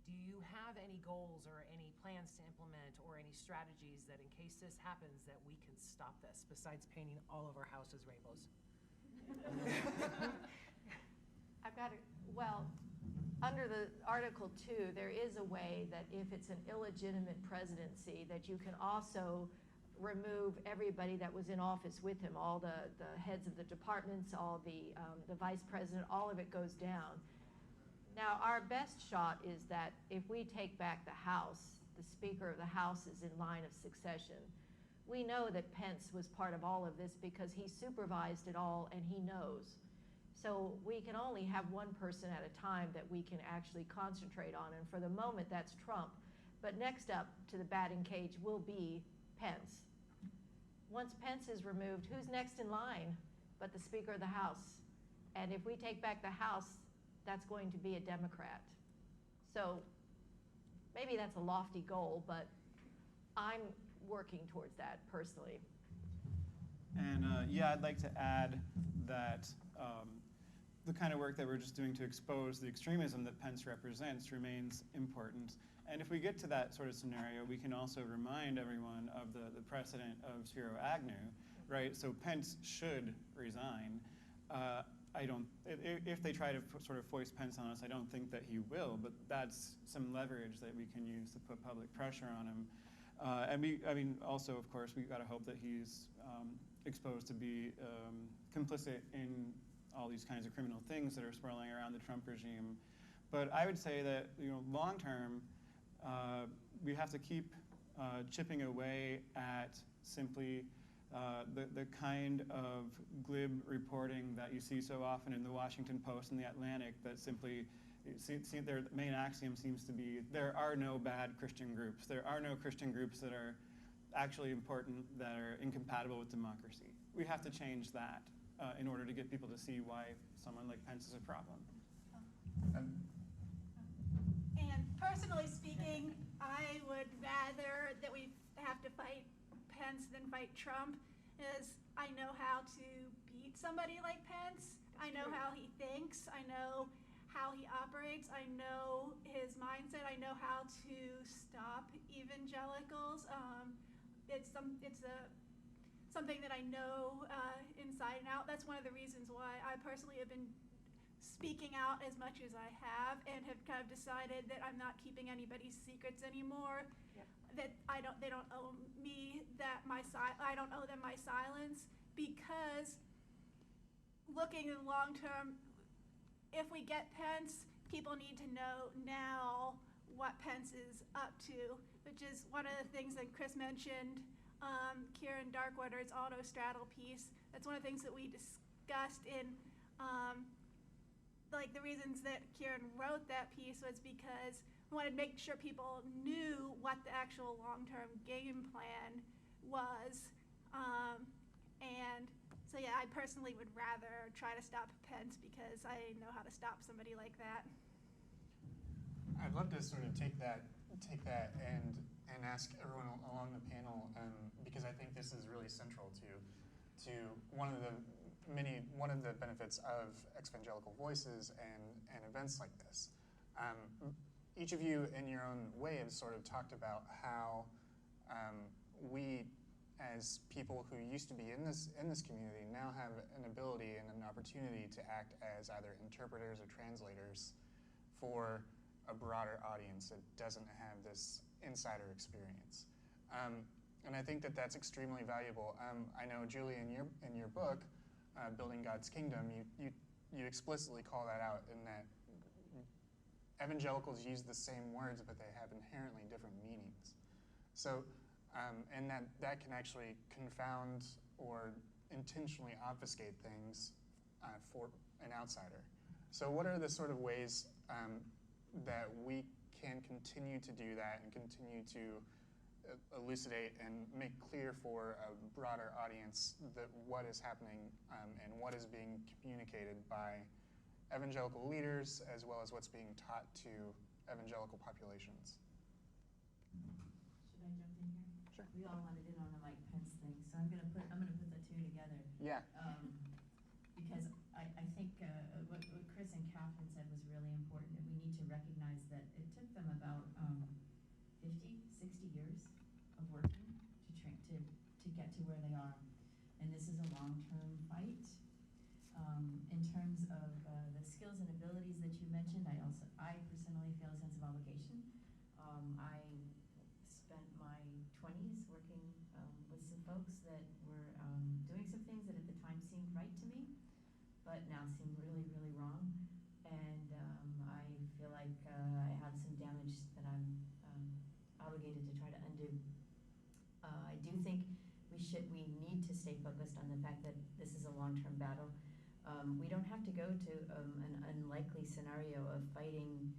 Do you have any goals or any plans to implement or any strategies that in case this happens that we can stop this besides painting all of our houses rainbows? Well, under the Article 2, there is a way that if it's an illegitimate presidency, that you can also remove everybody that was in office with him, all the heads of the departments, all the vice president, all of it goes down. Now, our best shot is that if we take back the House, the Speaker of the House is in line of succession. We know that Pence was part of all of this because he supervised it all and he knows. So we can only have one person at a time that we can actually concentrate on, and for the moment that's Trump. But next up to the batting cage will be Pence. Once Pence is removed, who's next in line but the Speaker of the House? And if we take back the House, that's going to be a Democrat. So maybe that's a lofty goal, but I'm working towards that personally. And I'd like to add that the kind of work that we're just doing to expose the extremism that Pence represents remains important. And if we get to that sort of scenario, we can also remind everyone of the precedent of Spiro Agnew, right? So Pence should resign. If they try to sort of foist Pence on us, I don't think that he will, but that's some leverage that we can use to put public pressure on him. And also, of course, we've got to hope that he's exposed to be complicit in all these kinds of criminal things that are swirling around the Trump regime. But I would say that, long term, we have to keep chipping away at simply the kind of glib reporting that you see so often in the Washington Post and the Atlantic that simply, their main axiom seems to be, there are no bad Christian groups. There are no Christian groups that are actually important, that are incompatible with democracy. We have to change that in order to get people to see why someone like Pence is a problem. And personally speaking, I would rather that we have to fight Pence than fight Trump, is I know how to beat somebody like Pence. I know how he thinks. I know how he operates. I know his mindset. I know know how to stop evangelicals. It's something that I know inside and out. That's one of the reasons why I personally have been speaking out as much as I have, and have kind of decided that I'm not keeping anybody's secrets anymore. Yep. That they don't owe me I don't owe them my silence, because looking in the long term, if we get Pence, people need to know now what Pence is up to, which is one of the things that Chris mentioned. Kieran Darkwater's auto-straddle piece. That's one of the things that we discussed in, like, the reasons that Kieran wrote that piece was because we wanted to make sure people knew what the actual long-term game plan was. And so, yeah, I personally would rather try to stop Pence because I know how to stop somebody like that. I'd love to sort of take that and ask everyone along the panel, because I think this is really central to one of the benefits of Evangelical Voices and events like this. Each of you, in your own way, have sort of talked about how we, as people who used to be in this community, now have an ability and an opportunity to act as either interpreters or translators for a broader audience that doesn't have this insider experience. And I think that that's extremely valuable. I know, Julie, in your book, Building God's Kingdom, you explicitly call that out, in that evangelicals use the same words, but they have inherently different meanings. So, and that can actually confound or intentionally obfuscate things for an outsider. So what are the sort of ways that we can continue to do that and continue to elucidate and make clear for a broader audience that what is happening and what is being communicated by evangelical leaders, as well as what's being taught to evangelical populations? Should I jump in here? Sure. We all wanted in on the Mike Pence thing, so I'm gonna put the two together. Yeah. Because I think what Chris and Catherine said was really important, and we need to recognize that it took them about 50, 60 years of working to get to where they are. And this is a long-term fight. In terms of the skills and abilities that you mentioned, I personally feel a sense of obligation. I spent my 20s working with some folks that were doing some things that at the time seemed right to me, but now seem really, really wrong. And I feel like I have some damage that I'm obligated to try to undo. I do think we need to stay focused on the fact that this is a long-term battle. We don't have to go to an unlikely scenario of fighting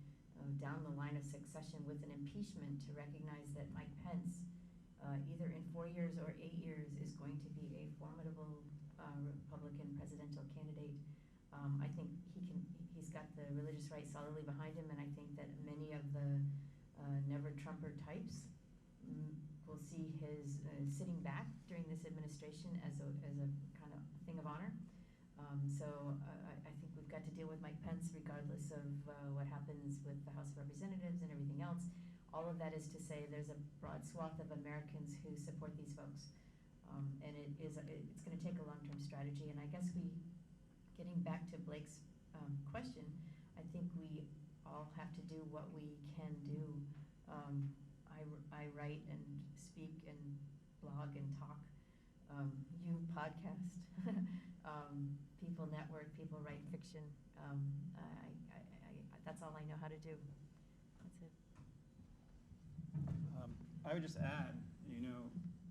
down the line of succession with an impeachment to recognize that Mike Pence, either in 4 years or 8 years, is going to be a formidable Republican presidential candidate. I think he's got the religious right solidly behind him, and I think that many of the never-Trumper types will see his sitting back during this administration as a kind of thing of honor. So I think we've got to deal with Mike Pence regardless of what happens with the House of Representatives and everything else. All of that is to say there's a broad swath of Americans who support these folks. And it's going to take a long-term strategy. And I guess getting back to Blake's question, I think we all have to do what we can do. I write and speak and blog and talk. You podcast. People network, people write fiction. That's all I know how to do. That's it. I would just add,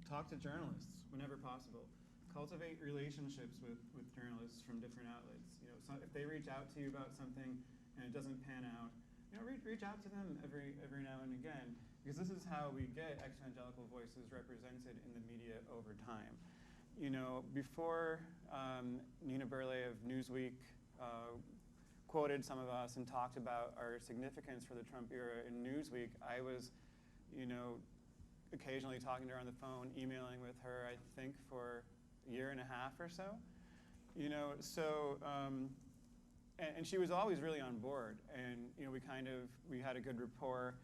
talk to journalists whenever possible. Cultivate relationships with journalists from different outlets. So if they reach out to you about something and it doesn't pan out, reach out to them every now and again, because this is how we get evangelical voices represented in the media over time. Before Nina Burley of Newsweek quoted some of us and talked about our significance for the Trump era in Newsweek, I was, occasionally talking to her on the phone, emailing with her, I think, for a year and a half or so. And she was always really on board, and we had a good rapport.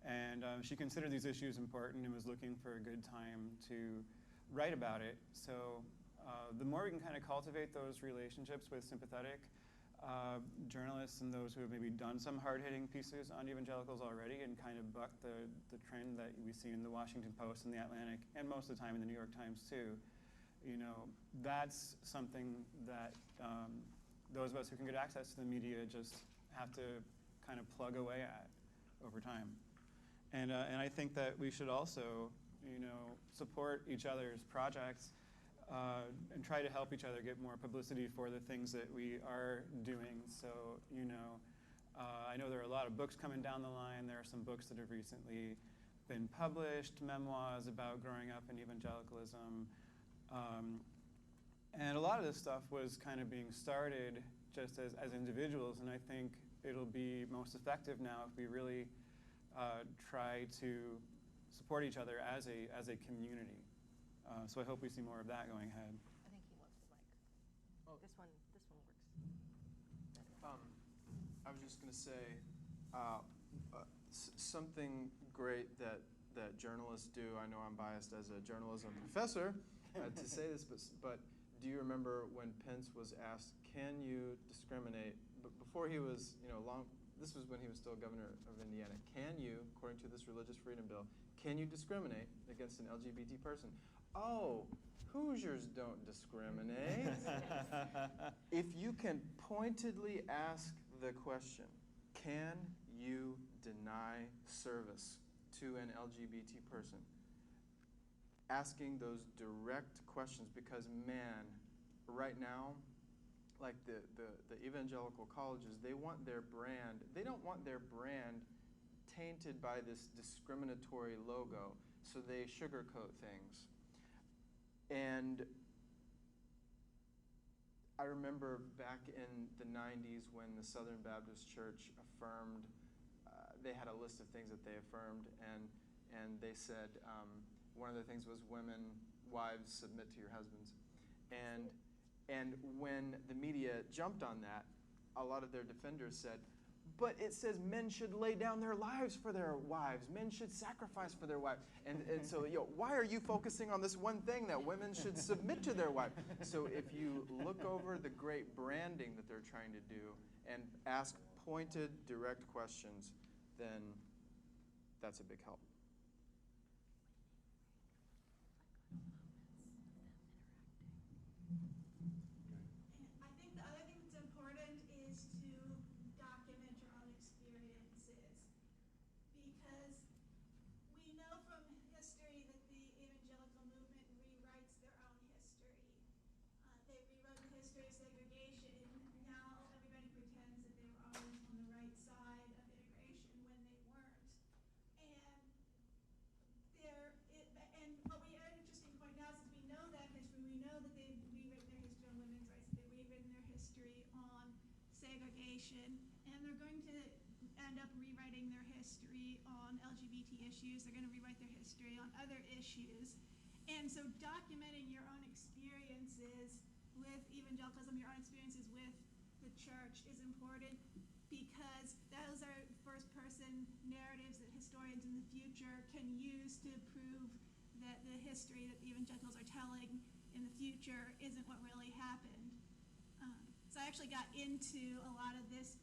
And she considered these issues important and was looking for a good time to write about it. So the more we can kind of cultivate those relationships with sympathetic journalists and those who have maybe done some hard-hitting pieces on evangelicals already and kind of buck the trend that we see in the Washington Post and the Atlantic, and most of the time in the New York Times too, that's something that those of us who can get access to the media just have to kind of plug away at over time. And I think that we should also, support each other's projects and try to help each other get more publicity for the things that we are doing. So, I know there are a lot of books coming down the line. There are some books that have recently been published, memoirs about growing up in evangelicalism. And a lot of this stuff was kind of being started just as individuals, and I think it'll be most effective now if we really try to support each other as a community. So I hope we see more of that going ahead. I think he wants the mic. Oh. This one works. I was just going to say something great that journalists do. I know I'm biased as a journalism professor to say this, but do you remember when Pence was asked, can you discriminate, but before he was, this was when he was still governor of Indiana, can you, according to this religious freedom bill, can you discriminate against an LGBT person? Oh, Hoosiers don't discriminate. If you can pointedly ask the question, can you deny service to an LGBT person? Asking those direct questions, because man, right now, like the evangelical colleges, they want their brand, they don't want their brand tainted by this discriminatory logo, so they sugarcoat things. And I remember back in the 90s when the Southern Baptist Church affirmed, they had a list of things that they affirmed, and they said one of the things was wives submit to your husbands. And when the media jumped on that, a lot of their defenders said, but it says men should lay down their lives for their wives. Men should sacrifice for their wives. And so, why are you focusing on this one thing that women should submit to their wife? So if you look over the great branding that they're trying to do and ask pointed, direct questions, then that's a big help. I think the other thing that's important is to document your own experiences, because we know from history that the evangelical movement rewrites their own history. They rewrote the history of segregation. Now everybody pretends that they were always on the right side of integration when they weren't. An interesting point now, since we know that history, we know that they've rewritten their history on women's rights, they've rewritten their history on segregation, and they're going to end up rewriting their history on LGBT issues. They're going to rewrite their history on other issues. And so documenting your own experiences with evangelicalism, your own experiences with the church is important, because those are first-person narratives that historians in the future can use to prove that the history that the evangelicals are telling in the future isn't what really happened. So I actually got into a lot of this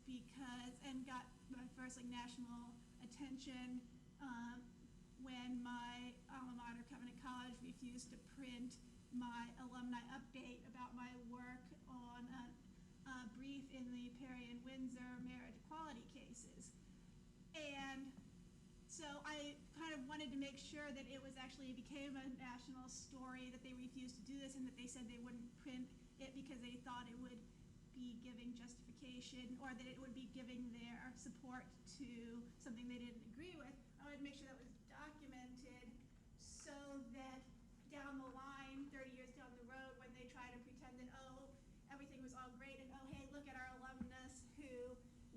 and got my first national attention when my alma mater, Covenant College, refused to print my alumni update about my work on a brief in the Perry and Windsor marriage equality cases. And so I kind of wanted to make sure that it became a national story, that they refused to do this, and that they said they wouldn't print it because they thought it would be giving justification, or that it would be giving their support to something they didn't agree with. I wanted to make sure that was documented so that down the line, 30 years down the road, when they try to pretend that, everything was all great, and hey, look at our alumnus who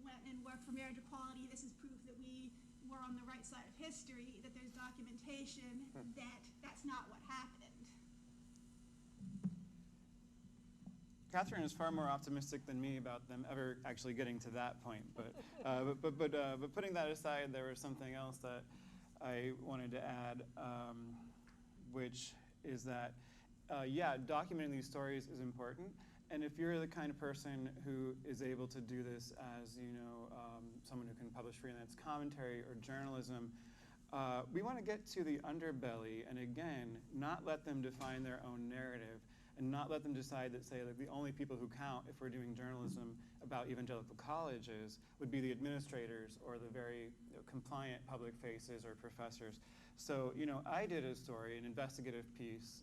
went and worked for marriage equality, this is proof that we were on the right side of history, that there's documentation that that's not what happened. Catherine is far more optimistic than me about them ever actually getting to that point. But putting that aside, there was something else that I wanted to add, which is that, yeah, documenting these stories is important. And if you're the kind of person who is able to do this as, someone who can publish freelance commentary or journalism, we want to get to the underbelly and, again, not let them define their own narrative and not let them decide that, say, like the only people who count if we're doing journalism about evangelical colleges would be the administrators or the very compliant public faces or professors. So, I did a story, an investigative piece.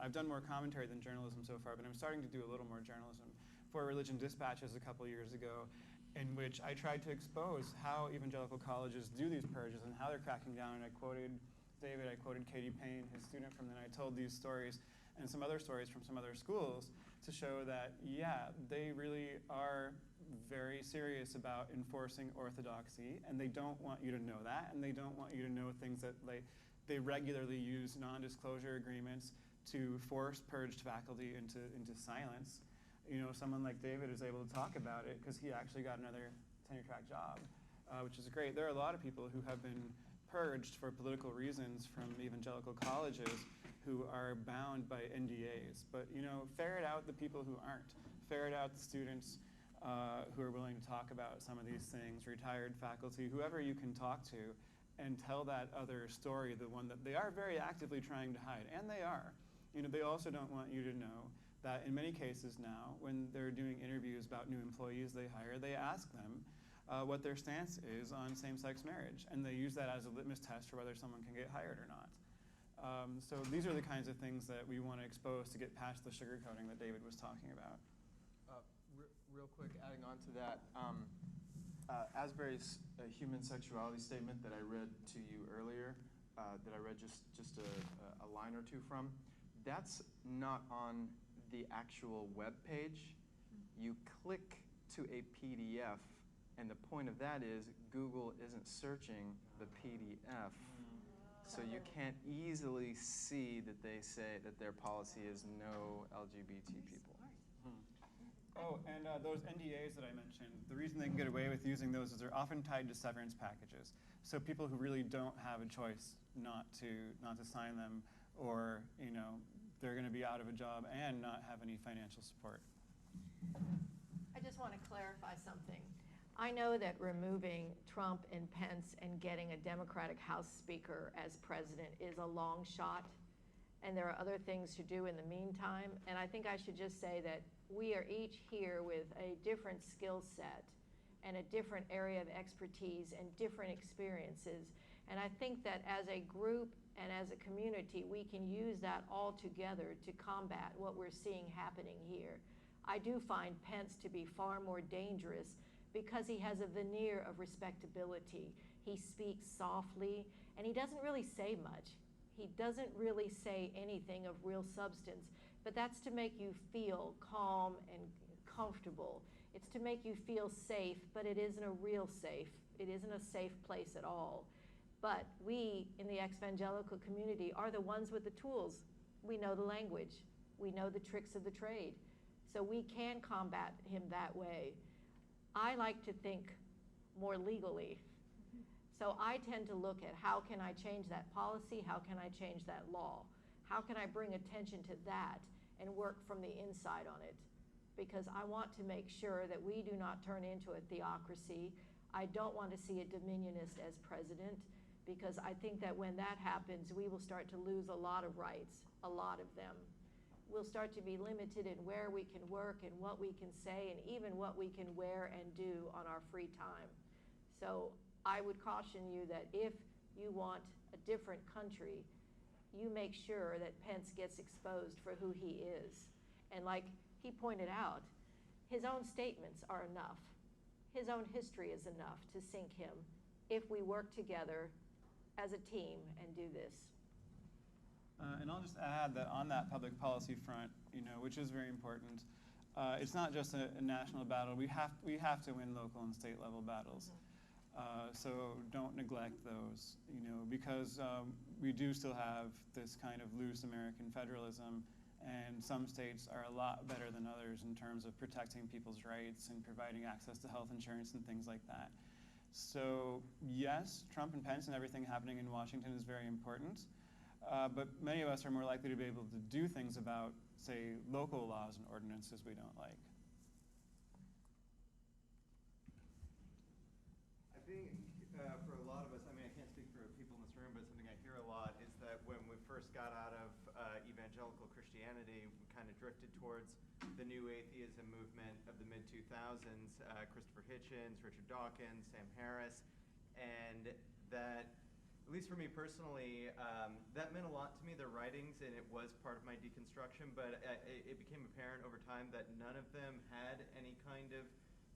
I've done more commentary than journalism so far, but I'm starting to do a little more journalism for Religion Dispatches a couple years ago, in which I tried to expose how evangelical colleges do these purges and how they're cracking down. And I quoted David, I quoted Katie Payne, his student from then. I told these stories and some other stories from some other schools to show that, yeah, they really are very serious about enforcing orthodoxy, and they don't want you to know that, and they don't want you to know things that they regularly use non-disclosure agreements to force purged faculty into silence. Someone like David is able to talk about it because he actually got another tenure-track job, which is great. There are a lot of people who have been purged for political reasons from evangelical colleges who are bound by NDAs. But, ferret out the people who aren't. Ferret out the students who are willing to talk about some of these things, retired faculty, whoever you can talk to, and tell that other story, the one that they are very actively trying to hide. And they are. They also don't want you to know that in many cases now, when they're doing interviews about new employees they hire, they ask them what their stance is on same-sex marriage. And they use that as a litmus test for whether someone can get hired or not. So these are the kinds of things that we want to expose to get past the sugarcoating that David was talking about. Real quick, adding on to that, Asbury's human sexuality statement that I read to you earlier, that I read just a line or two from, that's not on the actual web page. You click to a PDF, and the point of that is Google isn't searching the PDF. So you can't easily see that they say that their policy is no LGBT people. Oh, and those NDAs that I mentioned, the reason they can get away with using those is they're often tied to severance packages. So people who really don't have a choice not to sign them, or they're going to be out of a job and not have any financial support. I just want to clarify something. I know that removing Trump and Pence and getting a Democratic House Speaker as president is a long shot, and there are other things to do in the meantime. And I think I should just say that we are each here with a different skill set and a different area of expertise and different experiences. And I think that as a group and as a community, we can use that all together to combat what we're seeing happening here. I do find Pence to be far more dangerous because he has a veneer of respectability. He speaks softly, and he doesn't really say much. He doesn't really say anything of real substance, but that's to make you feel calm and comfortable. It's to make you feel safe, but it isn't a real safe. It isn't a safe place at all. But we in the evangelical community are the ones with the tools. We know the language. We know the tricks of the trade. So we can combat him that way. I like to think more legally. So I tend to look at how can I change that policy? How can I change that law? How can I bring attention to that and work from the inside on it? Because I want to make sure that we do not turn into a theocracy. I don't want to see a dominionist as president, because I think that when that happens, we will start to lose a lot of rights, a lot of them. We'll start to be limited in where we can work and what we can say and even what we can wear and do on our free time. So I would caution you that if you want a different country, you make sure that Pence gets exposed for who he is. And like he pointed out, his own statements are enough. His own history is enough to sink him if we work together as a team and do this. And I'll just add that on that public policy front, which is very important, it's not just a national battle. We have to win local and state level battles. So don't neglect those, because we do still have this kind of loose American federalism And some states are a lot better than others in terms of protecting people's rights and providing access to health insurance and things like that. So yes, Trump and Pence and everything happening in Washington is very important, but many of us are more likely to be able to do things about, say, local laws and ordinances we don't like. I think for a lot of us, I mean, I can't speak for people in this room, but something I hear a lot is that when we first got out of evangelical Christianity, we kind of drifted towards the new atheism movement of the mid-2000s, Christopher Hitchens, Richard Dawkins, Sam Harris, and that, at least for me personally, that meant a lot to me, their writings, and it was part of my deconstruction, but it became apparent over time that none of them had any kind of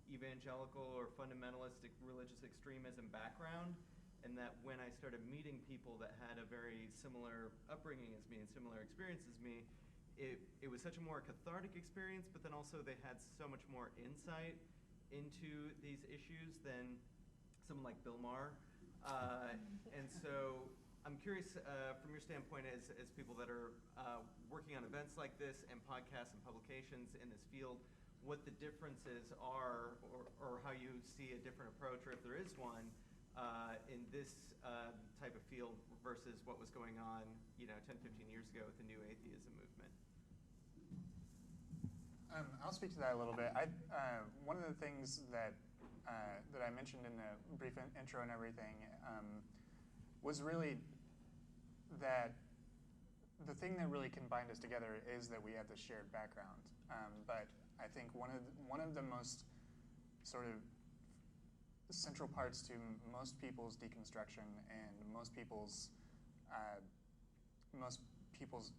evangelical or fundamentalistic religious extremism background, and that when I started meeting people that had a very similar upbringing as me and similar experience as me, it was such a more cathartic experience, but then also they had so much more insight into these issues than someone like Bill Maher. And so I'm curious from your standpoint as people that are working on events like this and podcasts and publications in this field, what the differences are, or how you see a different approach, or if there is one, in this type of field versus what was going on 10, 15 years ago with the new atheism movement. I'll speak to that a little bit. One of the things that I mentioned in the brief intro and everything was really that the thing that really combined us together is that we have this shared background. But I think one of the most sort of central parts to most people's deconstruction and most people's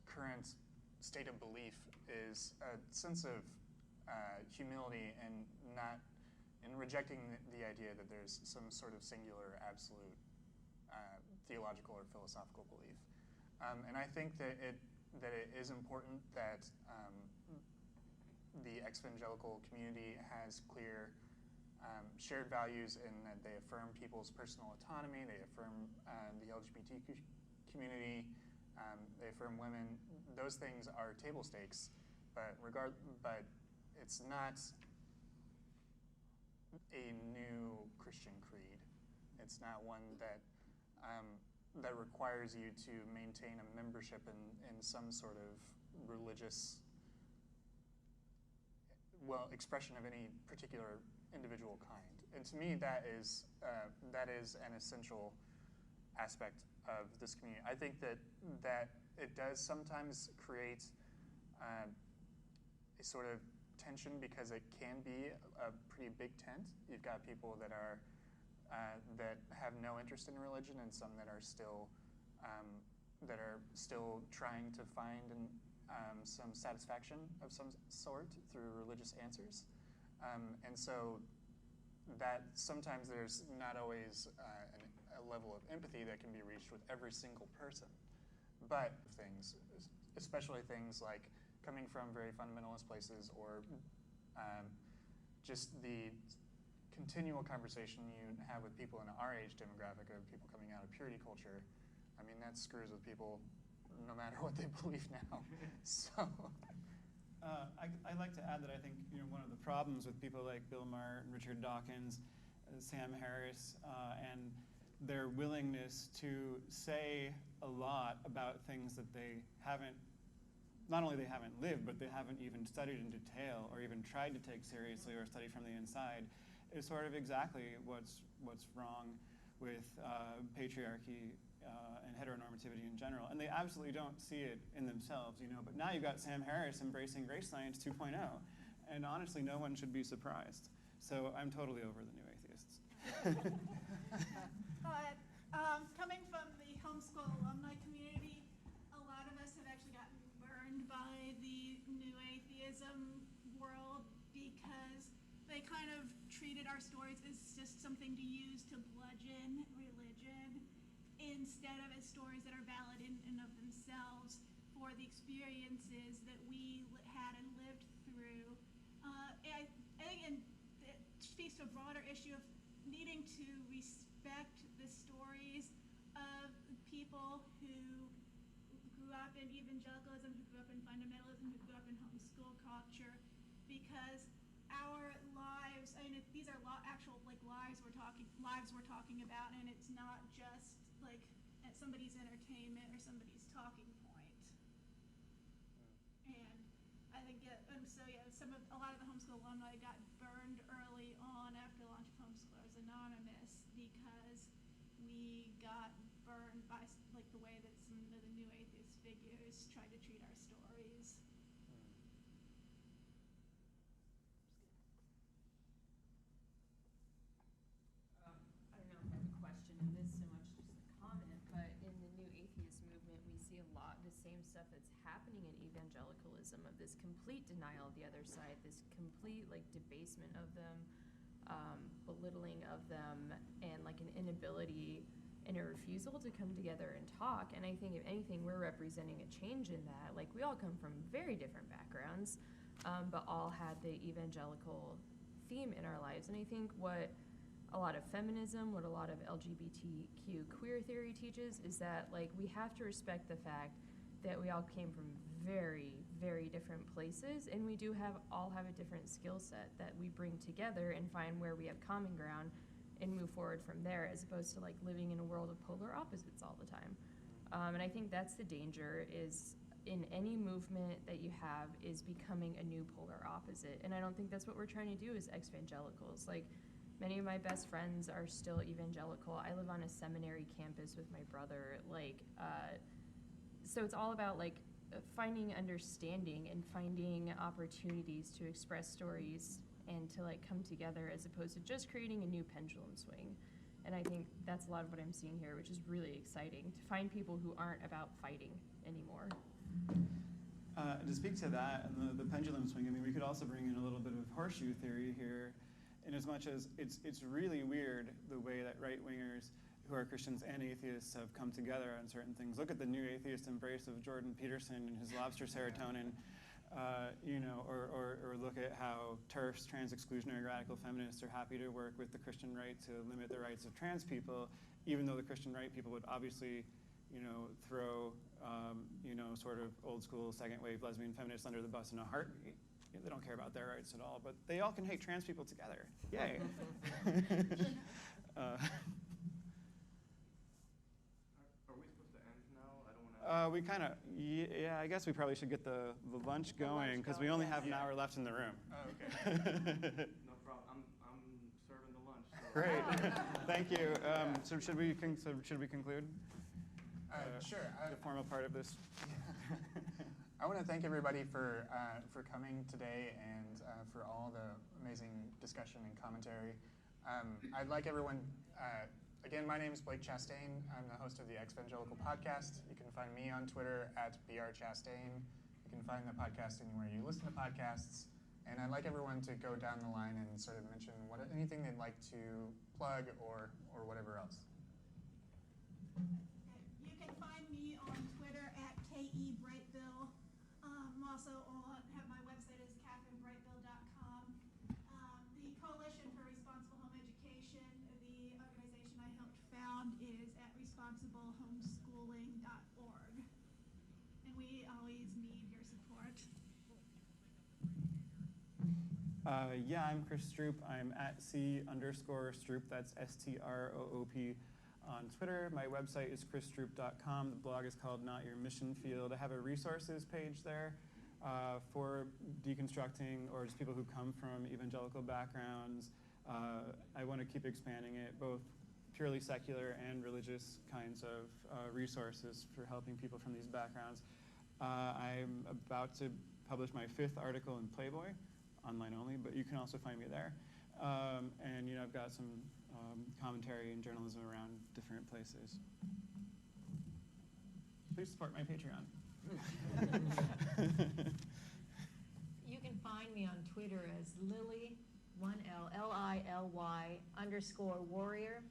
current state of belief is a sense of humility and rejecting the idea that there's some sort of singular, absolute theological or philosophical belief. And I think that it is important that the ex-evangelical community has clear shared values in that they affirm people's personal autonomy, they affirm the LGBT community, they affirm women. Those things are table stakes, but it's not a new Christian creed. It's not one that requires you to maintain a membership in some sort of religious expression of any particular individual kind. And to me, that is an essential aspect of this community. I think that it does sometimes create a sort of tension because it can be a pretty big tent. You've got people that have no interest in religion, and some that are still trying to find some satisfaction of some sort through religious answers. And so that sometimes there's not always a level of empathy that can be reached with every single person. But things, especially things like coming from very fundamentalist places, or just the continual conversation you have with people in our age demographic of people coming out of purity culture, I mean, that screws with people no matter what they believe now. So. I'd like to add that I think one of the problems with people like Bill Maher and Richard Dawkins, Sam Harris, and their willingness to say a lot about things that they haven't, not only they haven't lived, but they haven't even studied in detail or even tried to take seriously or study from the inside, is sort of exactly what's wrong with patriarchy and heteronormativity in general. And they absolutely don't see it in themselves, But now you've got Sam Harris embracing Grace Science 2.0, and honestly, no one should be surprised. So I'm totally over the new atheists. But coming from the homeschool alumni community, a lot of us have actually gotten burned by the new atheism world because they kind of treated our stories as just something to use to bludgeon religion, instead of as stories that are valid in and of themselves for the experiences that we had and lived through. I think it speaks to a broader issue of needing to respect the stories of people who grew up in evangelicalism, who grew up in fundamentalism, who grew up in homeschool culture, because our lives, I mean, these are actual like lives we're talking about, and it's not just like at somebody's entertainment or somebody's talking point. And I think a lot of the homeschool alumni got burned early on after the launch of Homeschoolers Anonymous because we got burned by like the way that some of the new atheist figures tried to treat our stories. I don't know if I have a question in this so much just a comment, but in the new atheist movement, we see a lot of the same stuff that's happening in evangelicalism, of this complete denial of the other side, this complete like debasement of them, belittling of them, and like an inability and a refusal to come together and talk. And I think if anything, we're representing a change in that. Like, we all come from very different backgrounds, but all had the evangelical theme in our lives. And I think what a lot of feminism, what a lot of LGBTQ queer theory teaches is that like we have to respect the fact that we all came from very, very different places, and we do all have a different skill set that we bring together and find where we have common ground and move forward from there, as opposed to like living in a world of polar opposites all the time. And I think that's the danger, is in any movement that you have is becoming a new polar opposite. And I don't think that's what we're trying to do as evangelicals. Like, many of my best friends are still evangelical. I live on a seminary campus with my brother. So it's all about like finding understanding and finding opportunities to express stories and to like come together, as opposed to just creating a new pendulum swing. And I think that's a lot of what I'm seeing here, which is really exciting, to find people who aren't about fighting anymore. To speak to that and the pendulum swing, I mean, we could also bring in a little bit of horseshoe theory here, in as much as it's really weird the way that right-wingers who are Christians and atheists have come together on certain things. Look at the new atheist embrace of Jordan Peterson and his lobster serotonin, or look at how TERFs, trans-exclusionary radical feminists, are happy to work with the Christian right to limit the rights of trans people, even though the Christian right people would obviously, throw, sort of old-school second-wave lesbian feminists under the bus in a heartbeat. They don't care about their rights at all, but they all can hate trans people together. Yay. Are we supposed to end now? I don't want to. We kind of, yeah, I guess we probably should get the lunch going, because we only have an hour left in the room. Oh, okay. No problem. I'm serving the lunch. So. Great. Thank you. So should we conclude? Sure. The formal part of this. I want to thank everybody for coming today and for all the amazing discussion and commentary. I'd like everyone, again, my name is Blake Chastain. I'm the host of the Evangelical Podcast. You can find me on Twitter at brchastain. You can find the podcast anywhere you listen to podcasts. And I'd like everyone to go down the line and sort of mention anything they'd like to plug or whatever else. You can find me on Twitter at KEBrightbill. Also have my website is catherinebrightbill.com. The Coalition for Responsible Home Education, the organization I helped found, is at responsiblehomeschooling.org. And we always need your support. Yeah, I'm Chris Stroop. I'm at C_Stroop. That's STROOP on Twitter. My website is chrisstroop.com. The blog is called Not Your Mission Field. I have a resources page there for deconstructing, or just people who come from evangelical backgrounds. I want to keep expanding it, both purely secular and religious kinds of resources for helping people from these backgrounds. I'm about to publish my 5th article in Playboy, online only, but you can also find me there. And I've got some commentary and journalism around different places. Please support my Patreon. You can find me on Twitter as Lily, 1L, Lily_warrior.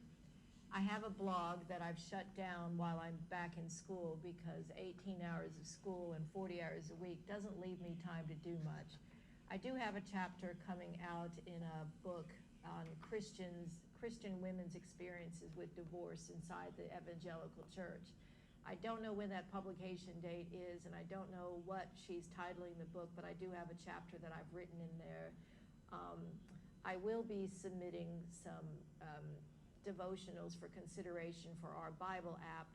I have a blog that I've shut down while I'm back in school, because 18 hours of school and 40 hours a week doesn't leave me time to do much. I do have a chapter coming out in a book on Christian women's experiences with divorce inside the evangelical church. I don't know when that publication date is, and I don't know what she's titling the book, but I do have a chapter that I've written in there. I will be submitting some devotionals for consideration for our Bible app,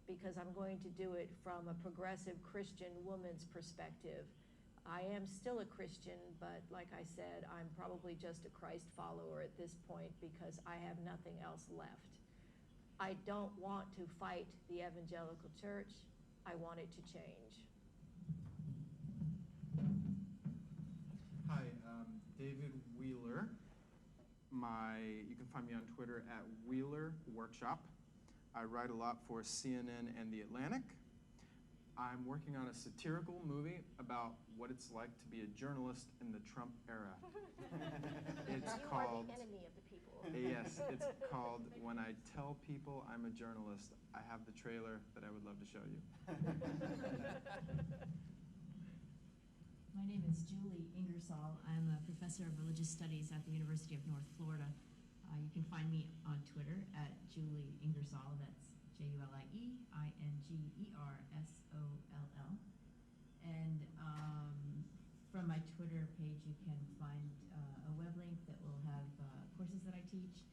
because I'm going to do it from a progressive Christian woman's perspective. I am still a Christian, but like I said, I'm probably just a Christ follower at this point because I have nothing else left. I don't want to fight the evangelical church. I want it to change. Hi, David Wheeler. You can find me on Twitter at Wheeler Workshop. I write a lot for CNN and The Atlantic. I'm working on a satirical movie about what it's like to be a journalist in the Trump era. It's called... You are the enemy of the people. Yes, it's called When I Tell People I'm a Journalist. I have the trailer that I would love to show you. My name is Julie Ingersoll. I'm a professor of religious studies at the University of North Florida. You can find me on Twitter at Julie Ingersoll. That's JulieingerSoll. And from my Twitter page, you can find a web link that will have courses that I teach.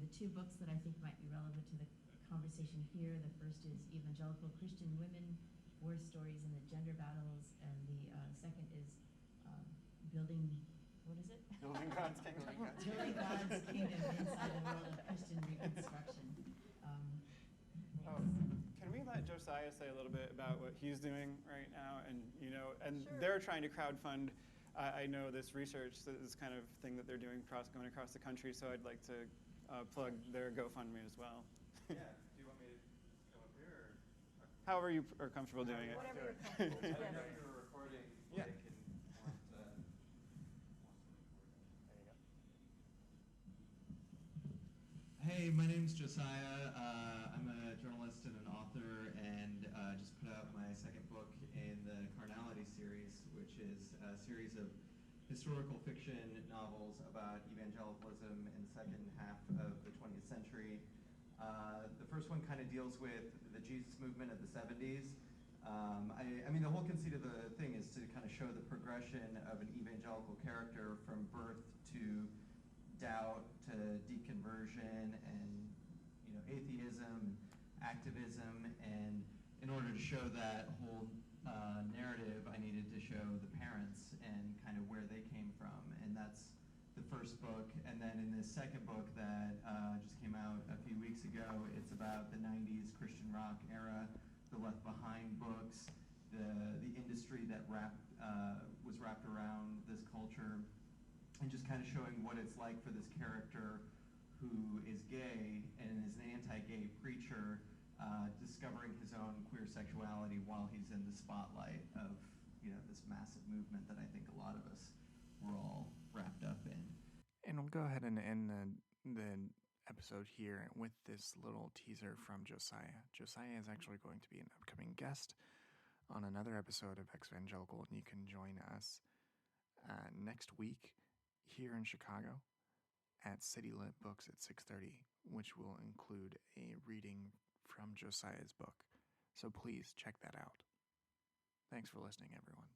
The two books that I think might be relevant to the conversation here. The first is Evangelical Christian Women, War Stories and the Gender Battles, and the second is Building, what is it? Building God's Kingdom. Building God's Kingdom Inside the World of Christian Reconstruction. Can we let Josiah say a little bit about what he's doing right now? And Sure. they're trying to crowdfund. I know this research, this kind of thing that they're doing going across the country. So I'd like to plug their GoFundMe as well. Yeah. Do you want me to come up here? However you are comfortable doing it. Whatever you're comfortable with. I don't know if you're recording. Yeah. Like, and want, There you go. Hey, my name's Josiah. I'm a journalist and an author, and just put out my second book in the Carnality series, which is a series of historical fiction novels about evangelicalism in the second half of the 20th century. The first one kind of deals with the Jesus movement of the 70s. I mean, the whole conceit of the thing is to kind of show the progression of an evangelical character from birth to doubt to deconversion and atheism, activism, and in order to show that whole narrative, I needed to show the parents and kind of where they came from, and that's the first book. And then in this second book that just came out a few weeks ago, it's about the 90s Christian rock era, the Left Behind books, the industry that was wrapped around this culture, and just kind of showing what it's like for this character who is gay and is an anti-gay preacher, discovering his own queer sexuality while he's in the spotlight of this massive movement that I think a lot of us were all wrapped up in. And we'll go ahead and end the episode here with this little teaser from Josiah. Josiah is actually going to be an upcoming guest on another episode of Evangelical, and you can join us next week here in Chicago at City Lit Books at 6:30, which will include a reading from Josiah's book. So please check that out. Thanks for listening, everyone.